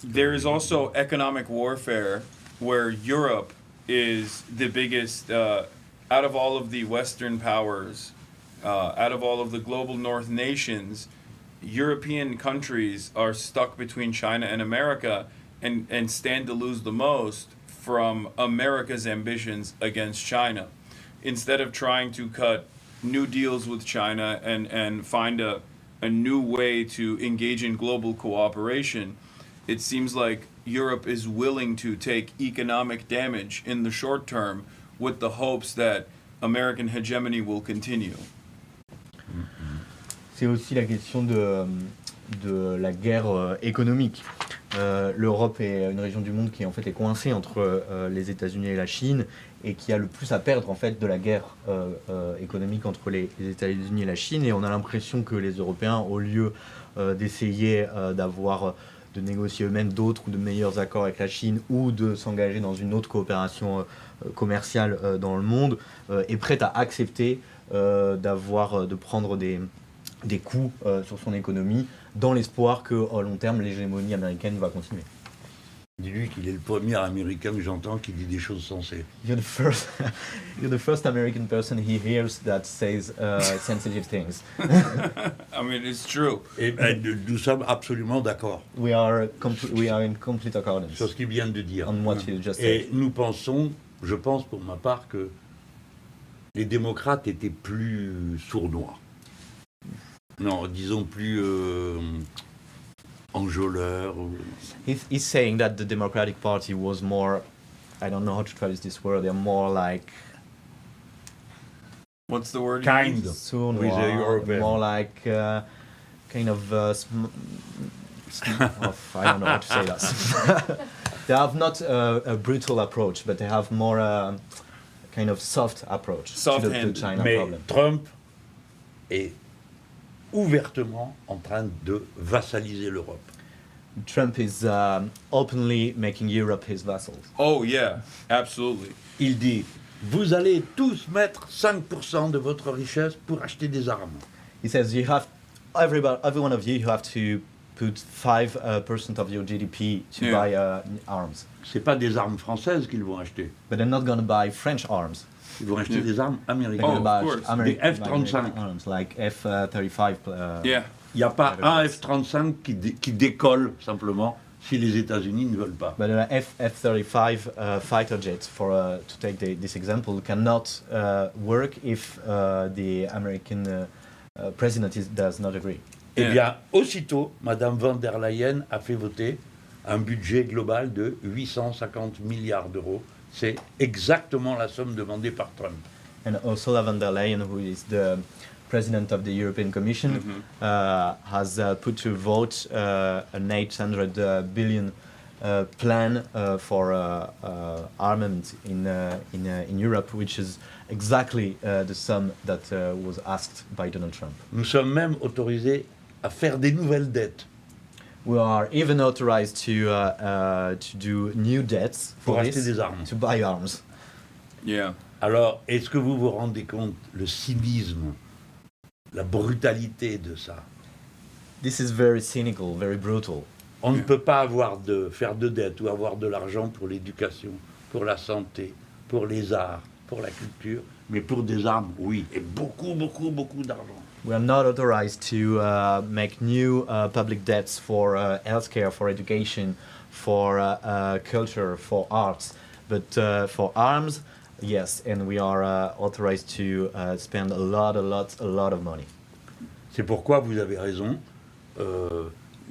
there is also economic warfare where Europe is the biggest, out of all of the Western powers, out of all of the global North nations, European countries are stuck between China and America and stand to lose the most from America's ambitions against China. Instead of trying to cut new deals with China and find a new way to engage in global cooperation, it seems like Europe is willing to take economic damage in the short term with the hopes that American hegemony will continue.
C'est aussi la question de la guerre économique. l'Europe est une région du monde qui en fait est coincée entre les États-Unis et la Chine et qui a le plus à perdre en fait de la guerre économique entre les États-Unis et la Chine. Et on a l'impression que les Européens, au lieu d'essayer de négocier eux-mêmes d'autres ou de meilleurs accords avec la Chine ou de s'engager dans une autre coopération commerciale dans le monde, est prête à accepter de prendre des coups sur son économie dans l'espoir qu'au long terme, l'hégémonie américaine va continuer.
Dis-lui qu'il est le premier Américain que j'entends qui dit des choses sensées.
You're the first American person he hears that says sensitive things.
I mean, it's true.
Et nous sommes absolument d'accord
We are in complete accordance
sur ce qu'il vient de dire.
on what you just
Et
said.
nous pensons, je pense pour ma part, que les démocrates étaient plus sournois. Non, disons plus enjôleurs.
He's saying that the Democratic Party was more, I don't know how to traduce this word, they're more like
What's the word?
Kind.
soon,
With the European.
more like kind of, I don't know how to say that. They have not a brutal approach, but they have more kind of soft approach to the
Soft-handed.
China
Mais
problem.
Trump est ouvertement en train de vassaliser l'Europe.
Trump is openly making Europe his vassals.
Oh yeah, absolutely.
Il dit, vous allez tous mettre 5% de votre richesse pour acheter des armes.
He says you have every one of you have to put 5% of your GDP to
Yeah.
buy arms,
C'est pas des armes françaises qu'ils vont acheter.
but they're not going to buy French arms.
Ils vont acheter des armes
They're
américaines.
going
Oh,
to
of
buy
course.
American,
Des F-35.
arms like F-35.
Yeah.
Il n'y a pas un F-35 qui décolle simplement si les États-Unis ne veulent pas.
But F-35 fighter jets, to take this example, cannot work if the American president does not agree.
Eh
Yeah.
bien, aussitôt, Madame von der Leyen a fait voter un budget global de 850 milliards d'euros. C'est exactement la somme demandée par Trump.
And Ursula von der Leyen, who is the president of the European Commission, has put to vote an 800 billion plan for armament in Europe, which is exactly the sum that was asked by Donald Trump.
Nous sommes même autorisés à faire des nouvelles dettes
We are even authorized to do new debts
pour
for
acheter
this,
des armes.
to buy arms.
Yeah.
Alors, est-ce que vous vous rendez compte le cynisme, la brutalité de ça?
This is very cynical, very brutal.
On ne peut pas faire de dettes ou avoir de l'argent pour l'éducation, pour la santé, pour les arts, pour la culture, mais pour des armes, oui, et beaucoup, beaucoup, beaucoup d'argent.
We are not authorized to make new public debts for healthcare, for education, for culture, for arts, but for arms, yes, and we are authorized to spend a lot of money.
C'est pourquoi vous avez raison,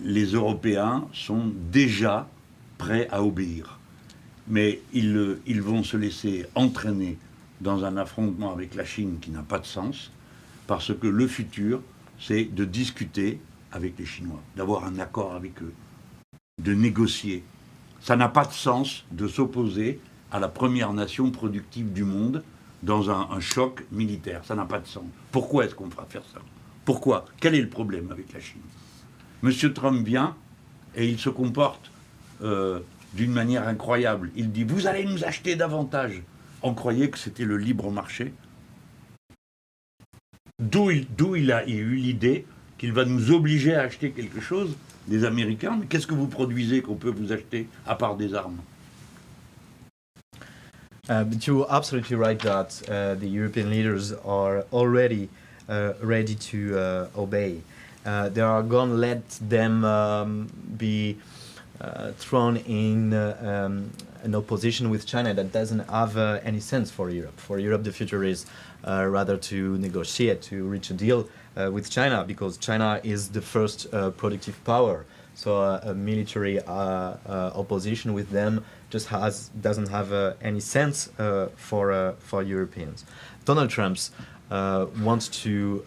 les Européens sont déjà prêts à obéir. Mais ils vont se laisser entraîner dans un affrontement avec la Chine qui n'a pas de sens, parce que le futur, c'est de discuter avec les Chinois, d'avoir un accord avec eux, de négocier. Ça n'a pas de sens de s'opposer à la première nation productive du monde dans un choc militaire. Ça n'a pas de sens. Pourquoi est-ce qu'on va faire ça? Pourquoi? Quel est le problème avec la Chine? Monsieur Trump vient et il se comporte d'une manière incroyable. Il dit « Vous allez nous acheter davantage ». On croyait que c'était le libre marché. D'où il a eu l'idée qu'il va nous obliger à acheter quelque chose, des Américains. Mais qu'est-ce que vous produisez qu'on peut vous acheter à part des armes?
But you're absolutely right that the European leaders are already ready to obey. They are going to let them be thrown in an opposition with China that doesn't have any sense for Europe. For Europe, the future is rather to negotiate, to reach a deal with China, because China is the first productive power. So a military opposition with them just doesn't have any sense for Europeans. Donald Trump wants to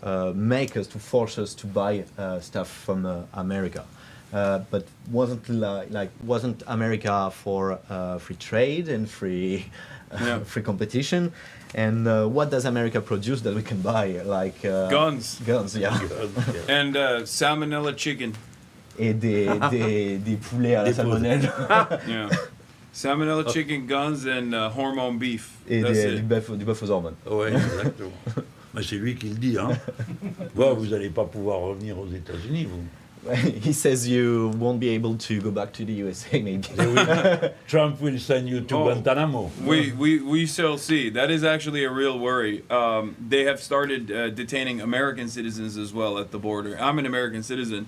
force us to buy stuff from America. but wasn't America for free trade and free free competition? And what does America produce that we can buy? Like
Guns.
Guns, yeah.
And salmonella chicken.
Et des poulets à la salmonelle.
Yeah. Salmonella chicken, guns, and hormone beef.
Et
That's it.
du bœuf aux hormones.
Oui, exactement. Mais c'est lui qui le dit, hein. Vous n'allez pas pouvoir revenir aux États-Unis, vous.
He says you won't be able to go back to the USA, maybe.
Trump will send you to Guantanamo.
We shall see. That is actually a real worry. They have started detaining American citizens as well at the border. I'm an American citizen,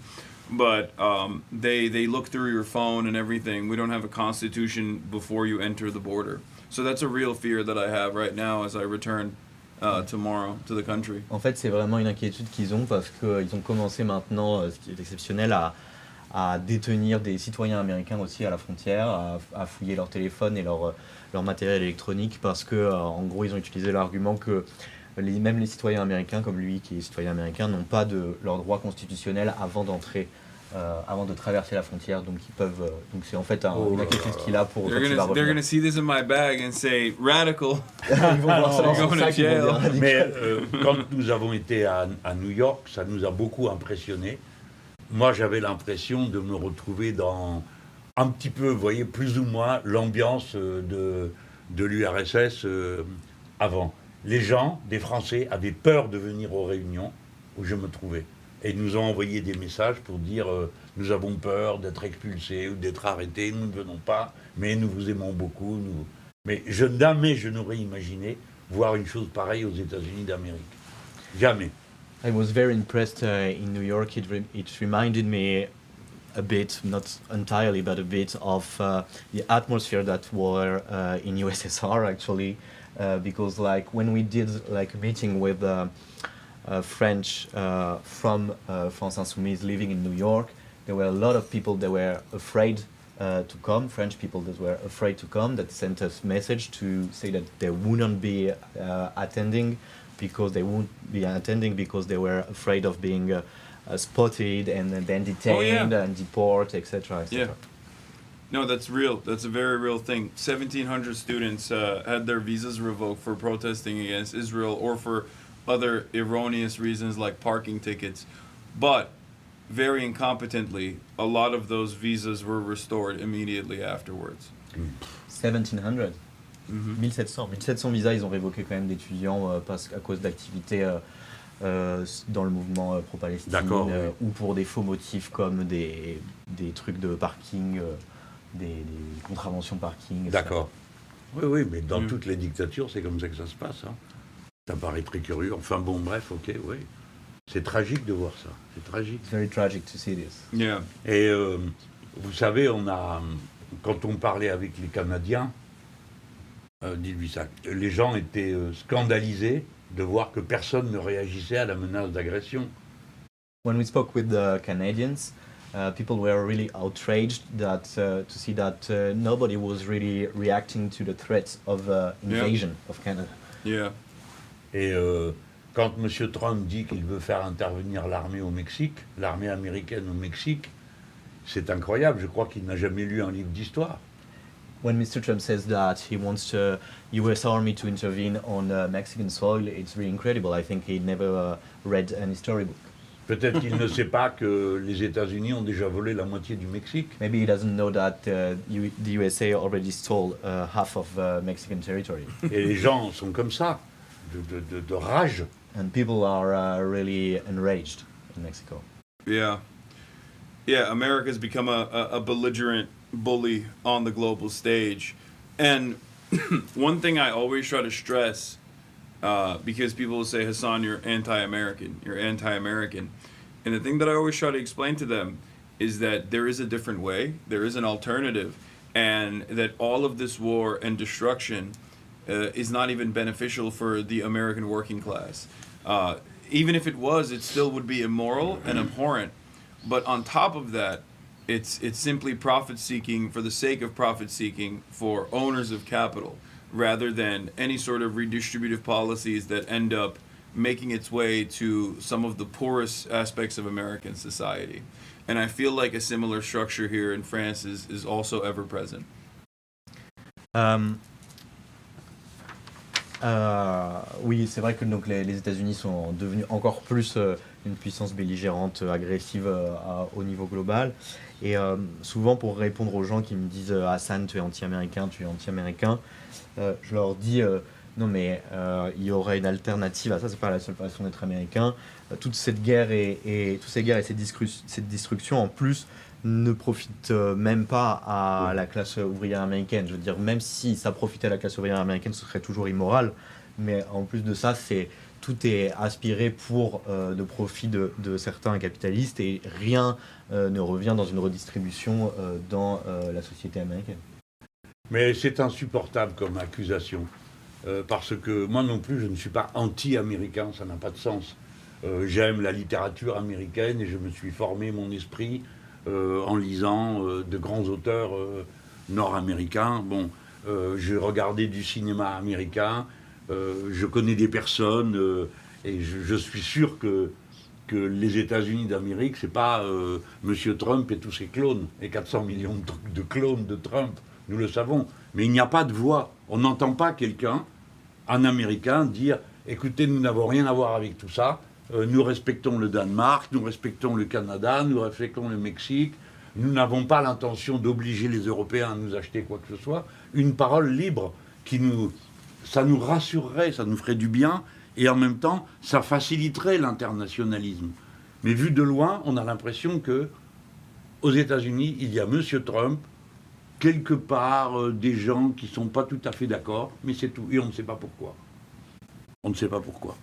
but they look through your phone and everything. We don't have a constitution before you enter the border. So that's a real fear that I have right now as I return tomorrow to the country.
En fait, c'est vraiment une inquiétude qu'ils ont parce qu'ils ont commencé maintenant, ce qui est exceptionnel, à détenir des citoyens américains aussi à la frontière, à fouiller leur téléphone et leur matériel électronique parce que, en gros, ils ont utilisé l'argument que même les citoyens américains, comme lui qui est citoyen américain, n'ont pas leur droit constitutionnel avant d'entrer, avant de traverser la frontière, donc ils peuvent. Donc c'est en fait une inquiétude qu'il a pour.
They're gonna see this in my bag and say radical.
Ils vont voir ça dans son sac, ils vont dire radical.
Mais quand nous avons été à New York, ça nous a beaucoup impressionné. Moi, j'avais l'impression de me retrouver dans un petit peu, vous voyez, plus ou moins l'ambiance de l'URSS avant. Les gens, des Français, avaient peur de venir aux réunions où je me trouvais. Et ils nous ont envoyé des messages pour dire nous avons peur d'être expulsés ou d'être arrêtés, nous ne venons pas, mais nous vous aimons beaucoup. Mais jamais je n'aurais imaginé voir une chose pareille aux États-Unis d'Amérique. Jamais.
I was very impressed in New York. It reminded me a bit, not entirely, but a bit of the atmosphere that were in USSR actually, because like when we did like a meeting with French from France Insoumise living in New York, there were a lot of people that were afraid to come, French people that were afraid to come, that sent us message to say that they wouldn't be attending because they were afraid of being spotted and then detained and deported, etc. etc.
Yeah. No, that's real. That's a very real thing. 1,700 students had their visas revoked for protesting against Israel or for other erroneous reasons like parking tickets. But very incompetently, a lot of those visas were restored immediately afterwards.
1,700. 1700 visas, ils ont révoqué quand même d'étudiants à cause d'activités dans le mouvement pro-Palestine ou pour des faux motifs comme des trucs de parking, des contraventions parking.
D'accord. Oui, mais dans toutes les dictatures, c'est comme ça que ça se passe. Hein. Ça paraît très curieux. Enfin bon, bref, ok, oui. C'est tragique de voir ça. C'est tragique.
It's very tragic to see this.
Yeah.
Et vous savez, quand on parlait avec les Canadiens, dis-lui ça, les gens étaient scandalisés de voir que personne ne réagissait à la menace d'agression.
When we spoke with the Canadians, people were really outraged to see that nobody was really reacting to the threat of invasion of Canada.
Yeah.
Et quand M. Trump dit qu'il veut faire intervenir l'armée au Mexique, l'armée américaine au Mexique, c'est incroyable. Je crois qu'il n'a jamais lu un livre d'histoire.
When Mr. Trump says that he wants the U.S. Army to intervene on Mexican soil, it's really incredible. I think he never read any storybook.
Peut-être qu'il ne sait pas que les États-Unis ont déjà volé la moitié du Mexique.
Maybe he doesn't know that the USA already stole half of Mexican territory.
Et les gens sont comme ça, de rage.
And people are really enraged in Mexico.
Yeah. Yeah, America's become a belligerent bully on the global stage. And one thing I always try to stress, because people will say, Hasan, you're anti-American. And the thing that I always try to explain to them is that there is a different way, there is an alternative, and that all of this war and destruction is not even beneficial for the American working class. Even if it was, it still would be immoral and abhorrent. But on top of that, it's simply profit-seeking for the sake of profit-seeking for owners of capital, rather than any sort of redistributive policies that end up making its way to some of the poorest aspects of American society. And I feel like a similar structure here in France is also ever present.
Oui, c'est vrai que donc, les États-Unis sont devenus encore plus une puissance belligérante, agressive au niveau global. Et souvent, pour répondre aux gens qui me disent Hassan, tu es anti-américain, je leur dis non, mais il y aurait une alternative à ça, c'est pas la seule façon d'être américain. Toute cette guerre et cette destruction, en plus, ne profite même pas à la classe ouvrière américaine. Je veux dire, même si ça profitait à la classe ouvrière américaine, ce serait toujours immoral. Mais en plus de ça, tout est aspiré pour de profit de certains capitalistes et rien ne revient dans une redistribution dans la société américaine.
Mais c'est insupportable comme accusation. Parce que moi non plus, je ne suis pas anti-américain, ça n'a pas de sens. J'aime la littérature américaine et je me suis formé mon esprit en lisant de grands auteurs nord-américains. Bon, je regardais du cinéma américain, je connais des personnes et je suis sûr que les États-Unis d'Amérique, c'est pas Monsieur Trump et tous ses clones, et 400 millions de clones de Trump, nous le savons. Mais il n'y a pas de voix. On n'entend pas quelqu'un, un Américain, dire « Écoutez, nous n'avons rien à voir avec tout ça. Nous respectons le Danemark, nous respectons le Canada, nous respectons le Mexique. Nous n'avons pas l'intention d'obliger les Européens à nous acheter quoi que ce soit. » Une parole libre ça nous rassurerait, ça nous ferait du bien, et en même temps, ça faciliterait l'internationalisme. Mais vu de loin, on a l'impression que aux États-Unis, il y a Monsieur Trump, quelque part des gens qui ne sont pas tout à fait d'accord, mais c'est tout. Et on ne sait pas pourquoi. On ne sait pas pourquoi.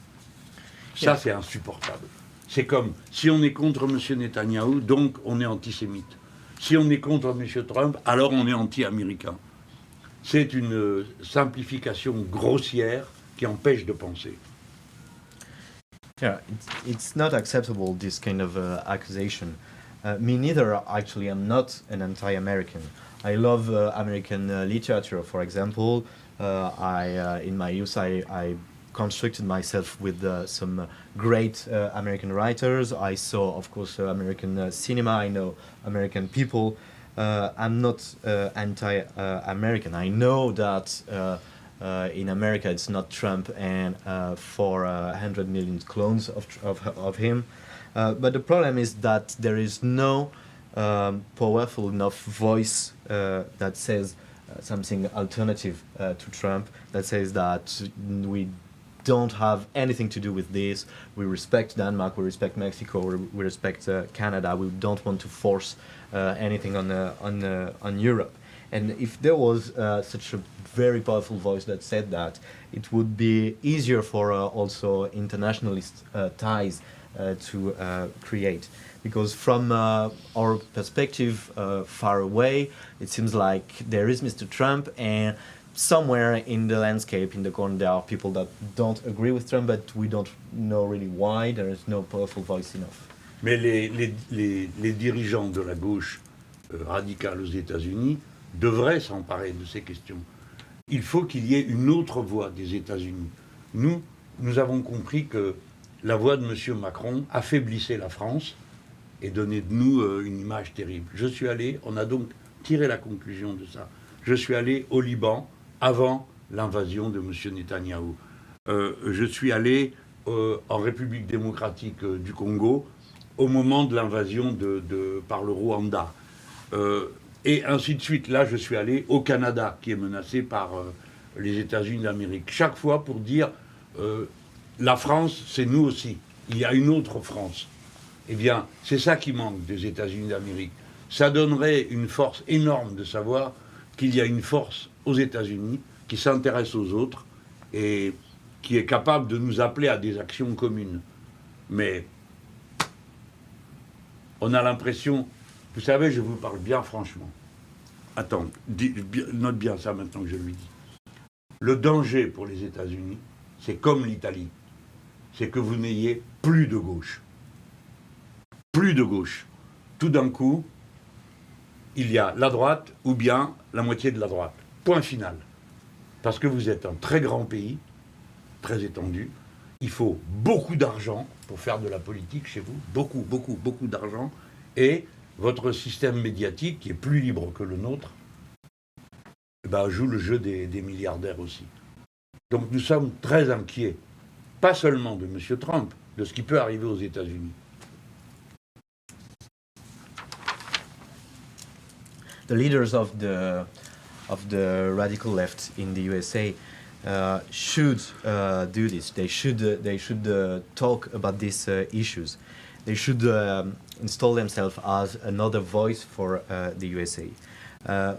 Ça, c'est insupportable. C'est comme, si on est contre M. Netanyahu, donc on est antisémite. Si on est contre M. Trump, alors on est anti-américain. C'est une simplification grossière qui empêche de penser.
Yeah, it's not acceptable, this kind of accusation. Me neither, actually. I'm not an anti-American. I love American literature, for example. In my youth, I constructed myself with some great American writers. I saw, of course, American cinema. I know American people. I'm not anti-American. I know that in America it's not Trump and 400 million clones of him. But the problem is that there is no powerful enough voice that says something alternative to Trump, that says that we don't have anything to do with this. We respect Denmark, we respect Mexico, we respect Canada. We don't want to force anything on Europe. And if there was such a very powerful voice that said that, it would be easier for also internationalist ties to create. Because from our perspective far away, it seems like there is Mr. Trump, and somewhere in the landscape, in the corner, there are people that don't agree with Trump, but we don't know really why. There is no powerful voice enough.
Mais les dirigeants de la gauche radicale aux États-Unis devraient s'emparer de ces questions. Il faut qu'il y ait une autre voix des États-Unis. Nous avons compris que la voix de M. Macron affaiblissait la France et donnait de nous une image terrible. On a donc tiré la conclusion de ça. Je suis allé au Liban avant l'invasion de M. Netanyahu. Je suis allé en République démocratique du Congo au moment de l'invasion par le Rwanda. Et ainsi de suite. Là, je suis allé au Canada, qui est menacé par les États-Unis d'Amérique. Chaque fois pour dire, la France, c'est nous aussi. Il y a une autre France. Eh bien, c'est ça qui manque des États-Unis d'Amérique. Ça donnerait une force énorme de savoir qu'il y a une force aux États-Unis qui s'intéresse aux autres et qui est capable de nous appeler à des actions communes. Mais on a l'impression... Vous savez, je vous parle bien franchement. Attends, note bien ça maintenant que je lui dis. Le danger pour les États-Unis, c'est comme l'Italie. C'est que vous n'ayez plus de gauche. Plus de gauche. Tout d'un coup, il y a la droite ou bien la moitié de la droite. Point final. Parce que vous êtes un très grand pays, très étendu. Il faut beaucoup d'argent pour faire de la politique chez vous. Beaucoup, beaucoup, beaucoup d'argent. Et votre système médiatique, qui est plus libre que le nôtre, joue le jeu des milliardaires aussi. Donc nous sommes très inquiets, pas seulement de M. Trump, de ce qui peut arriver aux États-Unis.
The leaders of the radical left in the USA should do this. They should talk about these issues. They should install themselves as another voice for the USA.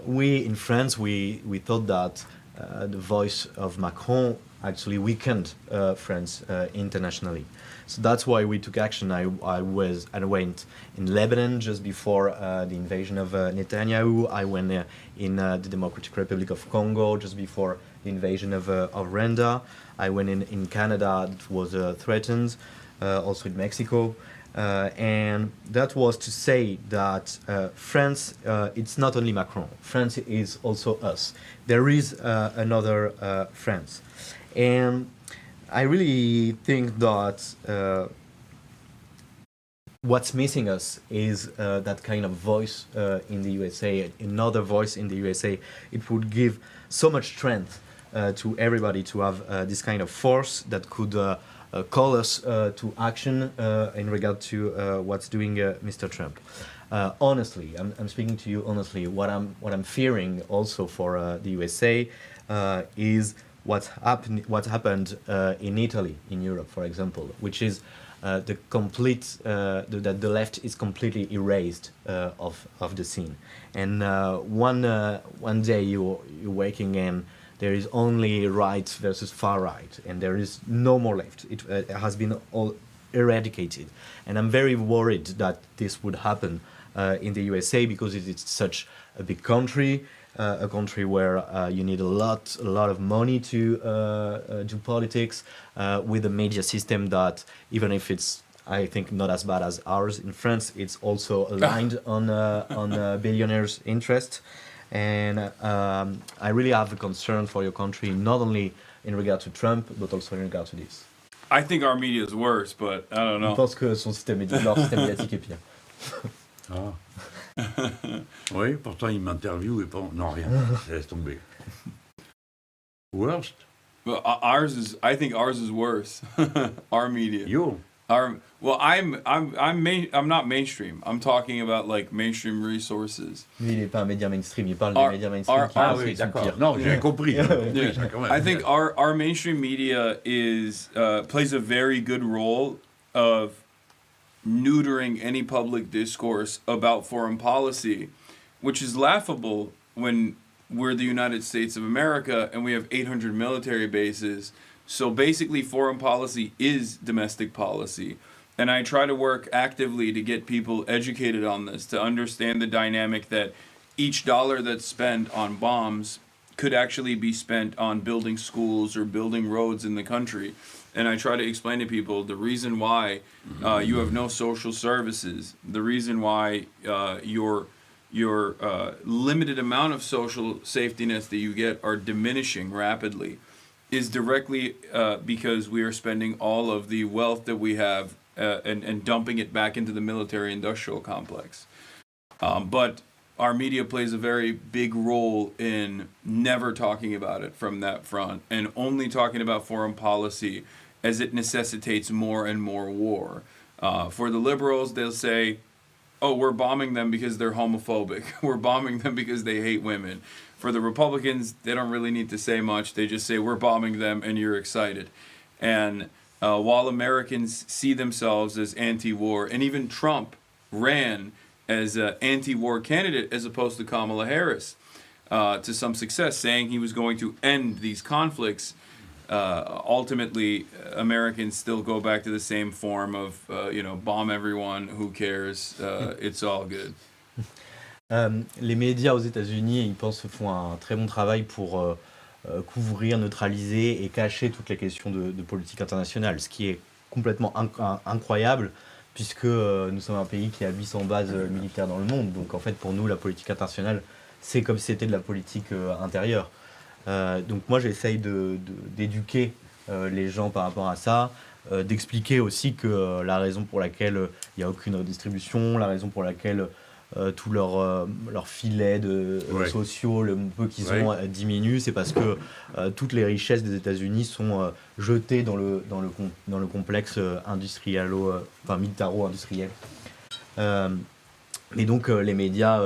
We in France, we thought that the voice of Macron actually weakened France internationally. So that's why we took action. I went in Lebanon just before the invasion of Netanyahu. I went in the Democratic Republic of Congo just before the invasion of Rwanda. I went in Canada that was threatened, also in Mexico. And that was to say that France, it's not only Macron. France is also us. There is another France. And I really think that what's missing us is that kind of voice in the USA, another voice in the USA. It would give so much strength to everybody to have this kind of force that could call us to action in regard to what's doing Mr. Trump. Honestly, I'm speaking to you honestly. What I'm fearing also for the USA is what happened in Italy, in Europe, for example, which is the complete that the left is completely erased of the scene. And one day you're waking and there is only right versus far right, and there is no more left. It has been all eradicated, and I'm very worried that this would happen in the USA because it is such a big country. A country where you need a lot of money to do politics, with a media system that, even if it's, I think, not as bad as ours in France, it's also aligned on billionaires' interest. And I really have a concern for your country, not only in regard to Trump, but also in regard to this.
I think our media is worse, but I don't know.
Je pense que leur système médiatique est pire.
Ah. Oui, pourtant il m'interviewe et pas... Non, rien, laisse tomber. Worst?
Well, I think ours is worse. Our media.
You?
Well, I'm not mainstream. I'm talking about like mainstream resources.
Lui, il n'est pas un média mainstream, il parle des médias mainstream qui
oui, d'accord.
pire.
Non, j'ai compris.
I think our mainstream media plays a very good role of neutering any public discourse about foreign policy, which is laughable when we're the United States of America and we have 800 military bases. So basically foreign policy is domestic policy. And I try to work actively to get people educated on this, to understand the dynamic that each dollar that's spent on bombs could actually be spent on building schools or building roads in the country. And I try to explain to people the reason why you have no social services, the reason why your limited amount of social safety nets that you get are diminishing rapidly, is directly because we are spending all of the wealth that we have and dumping it back into the military-industrial complex. But our media plays a very big role in never talking about it from that front and only talking about foreign policy as it necessitates more and more war. For the liberals, they'll say, oh, we're bombing them because they're homophobic. We're bombing them because they hate women. For the Republicans, they don't really need to say much. They just say, we're bombing them and you're excited. And while Americans see themselves as anti-war, and even Trump ran as an anti-war candidate as opposed to Kamala Harris to some success, saying he was going to end these conflicts, ultimately Americans still go back to the same form of, bomb everyone, who cares, it's all good.
Les médias aux États-Unis, ils pensent, font un très bon travail pour couvrir, neutraliser et cacher toutes les questions de politique internationale, ce qui est complètement incroyable, puisque nous sommes un pays qui a 800 bases militaires dans le monde. Donc en fait, pour nous, la politique internationale, c'est comme si c'était de la politique intérieure. Donc moi, j'essaye d'éduquer les gens par rapport à ça, d'expliquer aussi que la raison pour laquelle il n'y a aucune redistribution, la raison pour laquelle tous leurs filets sociaux, le peu qu'ils ont, diminuent, c'est parce que toutes les richesses des États-Unis sont jetées dans le complexe militaro-industriel. Et donc les médias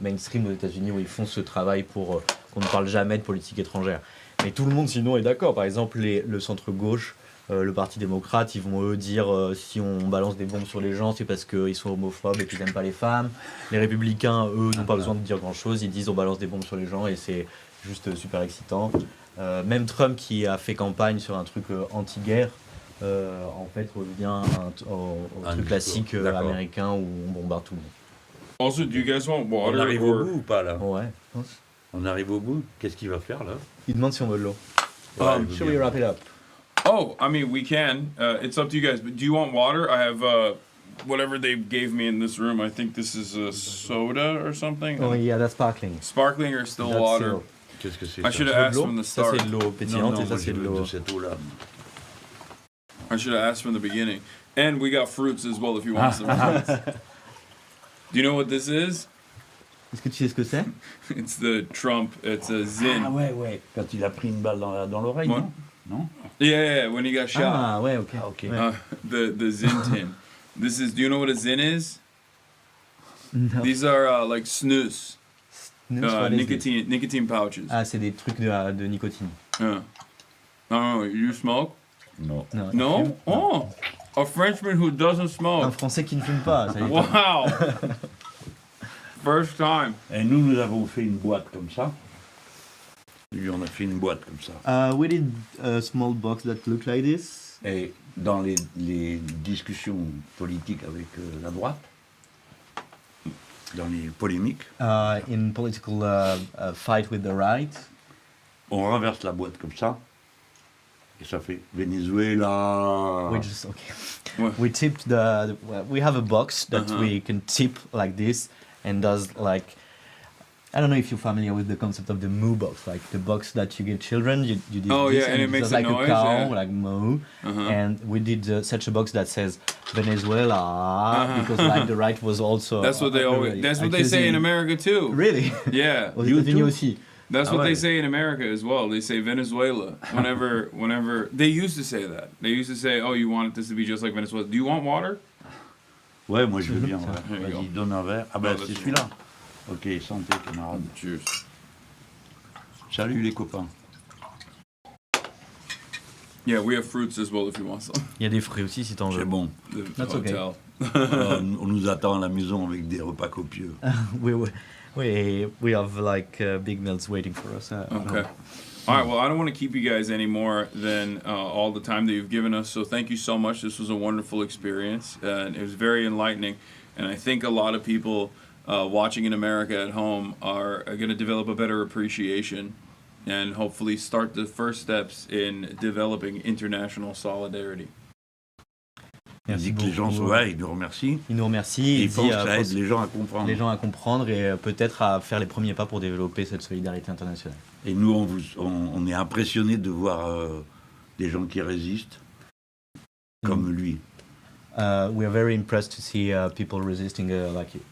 mainstream aux États-Unis, où ils font ce travail pour qu'on ne parle jamais de politique étrangère. Mais tout le monde sinon est d'accord. Par exemple, le centre-gauche, le Parti démocrate, ils vont eux dire si on balance des bombes sur les gens, c'est parce qu'ils sont homophobes et qu'ils n'aiment pas les femmes. Les républicains, eux, n'ont pas besoin de dire grand-chose. Ils disent on balance des bombes sur les gens et c'est juste super excitant. Même Trump, qui a fait campagne sur un truc anti-guerre, en fait revient au truc classique américain où on bombarde tout le monde.
Also, do you guys want water?
On arrive au bout ou pas là?
Ouais.
On arrive au bout. Qu'est-ce qu'il va faire là?
Il demande si on veut de l'eau. Should we
bien.
wrap it up?
Oh, I mean, we can. It's up to you guys. But do you want water? I have whatever they gave me in this room. I think this is a soda or something.
Oh yeah, that's sparkling.
Sparkling or still
That's
water?
zero.
Qu'est-ce que c'est
I
ça?
should have asked from the
Ça
start.
c'est de l'eau pétillante et ça c'est de l'eau.
de cette eau-là.
I should have asked from the beginning. And we got fruits as well if you want some fruits. Do you know what this is?
Est-ce que tu sais ce que c'est?
It's the Trump. It's a Zin.
Ah ouais. Quand il a pris une balle dans l'oreille,
Ouais.
non?
Yeah, when he got shot.
Ah ouais, ok.
Ah, ok.
Ouais.
The Zin tin. This is. Do you know what a Zin is?
No.
These are like snus,
What is it?
nicotine pouches.
Ah, c'est des trucs de nicotine.
Oh, you smoke?
Non.
No? Oh, a Frenchman who doesn't
Un
smoke.
Français qui ne fume pas. Ça y est.
Wow. First time.
Et nous avons fait une boîte comme ça. Lui, on a fait une boîte comme ça.
We did a small box that looked like this.
Et dans les discussions politiques avec la droite, dans les polémiques,
In political fight with the right.
on renverse la boîte comme ça. Et ça fait Venezuela.
We just
What?
we tipped we have a box that we can tip like this and does like, I don't know if you're familiar with the concept of the moo box, like the box that you give children. You did
Oh,
this
yeah, and it makes
does
a
like
noise,
a cow,
yeah.
like moo.
Uh-huh.
And we did such a box that says Venezuela because like the right was also.
That's what they always. That's what they say in America too.
Really?
Yeah.
Aux États-Unis aussi.
That's
Ah
what they
ouais.
say in America as well. They say Venezuela whenever they used to say that. They used to say, "Oh, you want this to be just like Venezuela? Do you want water?"
Ouais, moi je veux bien.
There you
Vas-y,
go.
donne un verre. Ah ben
Non,
c'est
vas-y.
celui-là. Ok, santé camarade.
Cheers.
Salut les copains.
Yeah, we have fruits as well if you want some.
Il y a des fruits aussi si t'en veux.
C'est bon.
The
That's okay.
hotel.
On nous attend à la maison avec des repas copieux.
We have like big meals waiting for us.
Okay. All right. Well, I don't want to keep you guys any more than all the time that you've given us. So thank you so much. This was a wonderful experience, and it was very enlightening. And I think a lot of people watching in America at home are going to develop a better appreciation, and hopefully start the first steps in developing international solidarity.
Il dit que les gens sont là, il nous remercie.
Il nous remercie.
Et il
dit,
pense que ça aide les gens à comprendre.
les gens à comprendre et peut-être à faire les premiers pas pour développer cette solidarité internationale.
Et nous, on est impressionnés de voir des gens qui résistent, comme lui.
We are very impressed to see people resisting like you.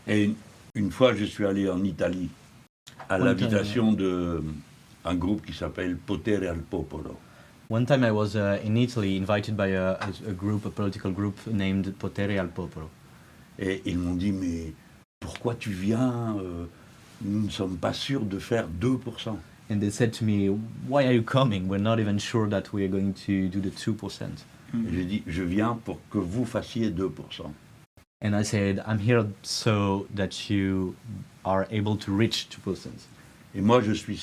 Et une fois, je suis allé en Italie, à l'invitation d'un groupe qui s'appelle Potere al Popolo.
One time I was in Italy invited by a political group named Potere al Popolo.
Et ils m'ont dit, mais pourquoi tu viens Nous ne sommes pas sûrs de faire 2%.
And they said to me, why are you coming? We're not even sure that we are going to do the 2%.
Et j'ai dit, je viens pour que vous fassiez 2%.
And I said, I'm here so that you are able to reach 2%.
Et moi, je suis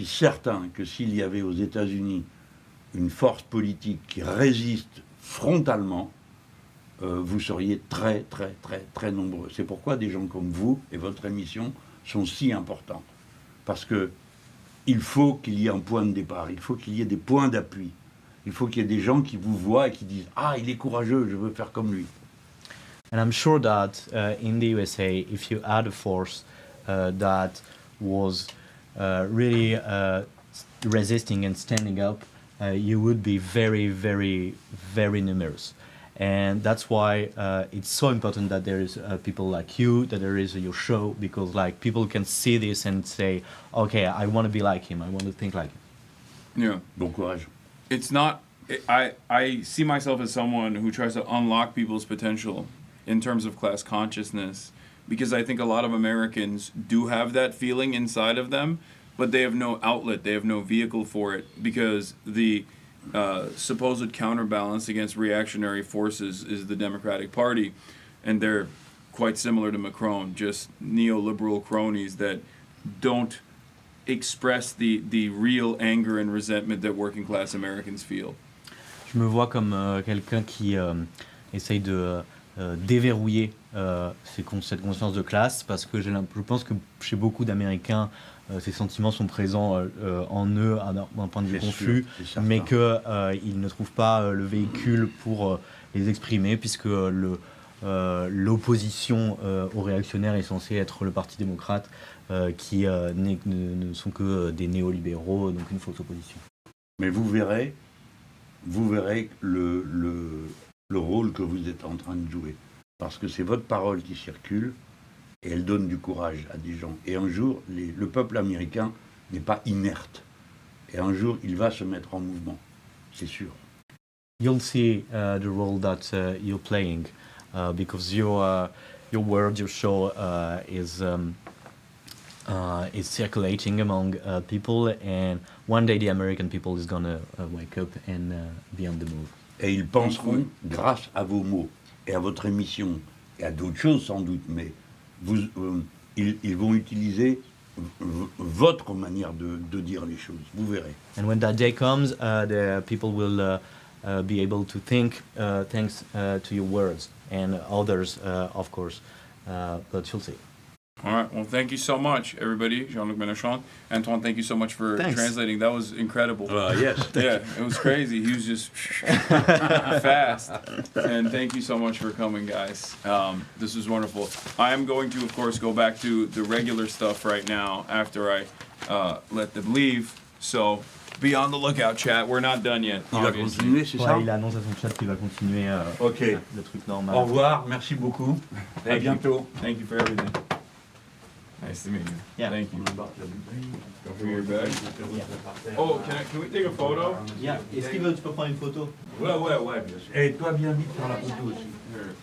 certain que s'il y avait aux États-Unis une force politique qui résiste frontalement, vous seriez très, très, très, très nombreux. C'est pourquoi des gens comme vous et votre émission sont si importants. Parce que il faut qu'il y ait un point de départ, il faut qu'il y ait des points d'appui. Il faut qu'il y ait des gens qui vous voient et qui disent « Ah, il est courageux, je veux faire comme lui ».
And I'm sure that in the USA, if you had a force that was really resisting and standing up, you would be very, very, very numerous. And that's why it's so important that there is people like you, that there is your show, because like people can see this and say, okay, I want to be like him, I want to think like him.
Yeah.
Bon courage.
It's not. I see myself as someone who tries to unlock people's potential in terms of class consciousness, because I think a lot of Americans do have that feeling inside of them, but they have no outlet, they have no vehicle for it, because the supposed counterbalance against reactionary forces is the Democratic Party, and they're quite similar to Macron, just neoliberal cronies that don't express the real anger and resentment that working class Americans feel.
Je me vois comme quelqu'un qui essaye de déverrouiller cette conscience de classe, parce que je pense que chez beaucoup d'Américains, ces sentiments sont présents en eux d'un point de vue confus, mais qu'ils ne trouvent pas le véhicule pour les exprimer, puisque l'opposition aux réactionnaires est censée être le Parti démocrate, qui ne sont que des néolibéraux, donc une fausse opposition.
Mais vous verrez le rôle que vous êtes en train de jouer. Parce que c'est votre parole qui circule et elle donne du courage à des gens. Et un jour, le peuple américain n'est pas inerte. Et un jour, il va se mettre en mouvement. C'est sûr.
You'll see the role that you're playing, because your word, your show is circulating among people, and one day the American people is gonna wake up and be on the move.
Et ils penseront, grâce à vos mots et à votre émission, et à d'autres choses sans doute, mais ils vont utiliser votre manière de dire les choses. Vous verrez.
And when that day comes, the people will be able to think thanks to your words, and others, of course, but you'll see.
All right. Well, thank you so much, everybody. Jean-Luc Mélenchon. Antoine, thank you so much for translating. That was incredible.
Yes.
Yeah, it was crazy. He was just fast. And thank you so much for coming, guys. This was wonderful. I am going to, of course, go back to the regular stuff right now after I let them leave. So be on the lookout, chat. We're not done yet.
Il va continuer, c'est ça?
Il annonce à son chat qu'il va continuer le truc normal.
Au revoir, merci beaucoup. À bientôt.
Thank you for everything. Nice to meet you.
Yeah.
Thank you. Go for your bag.
Yeah.
Oh, can we take a photo?
Yeah. Est-ce qu'il veut, tu peux prendre une photo?
Ouais, bien sûr. Et toi, bien vite faire la photo aussi.
Here.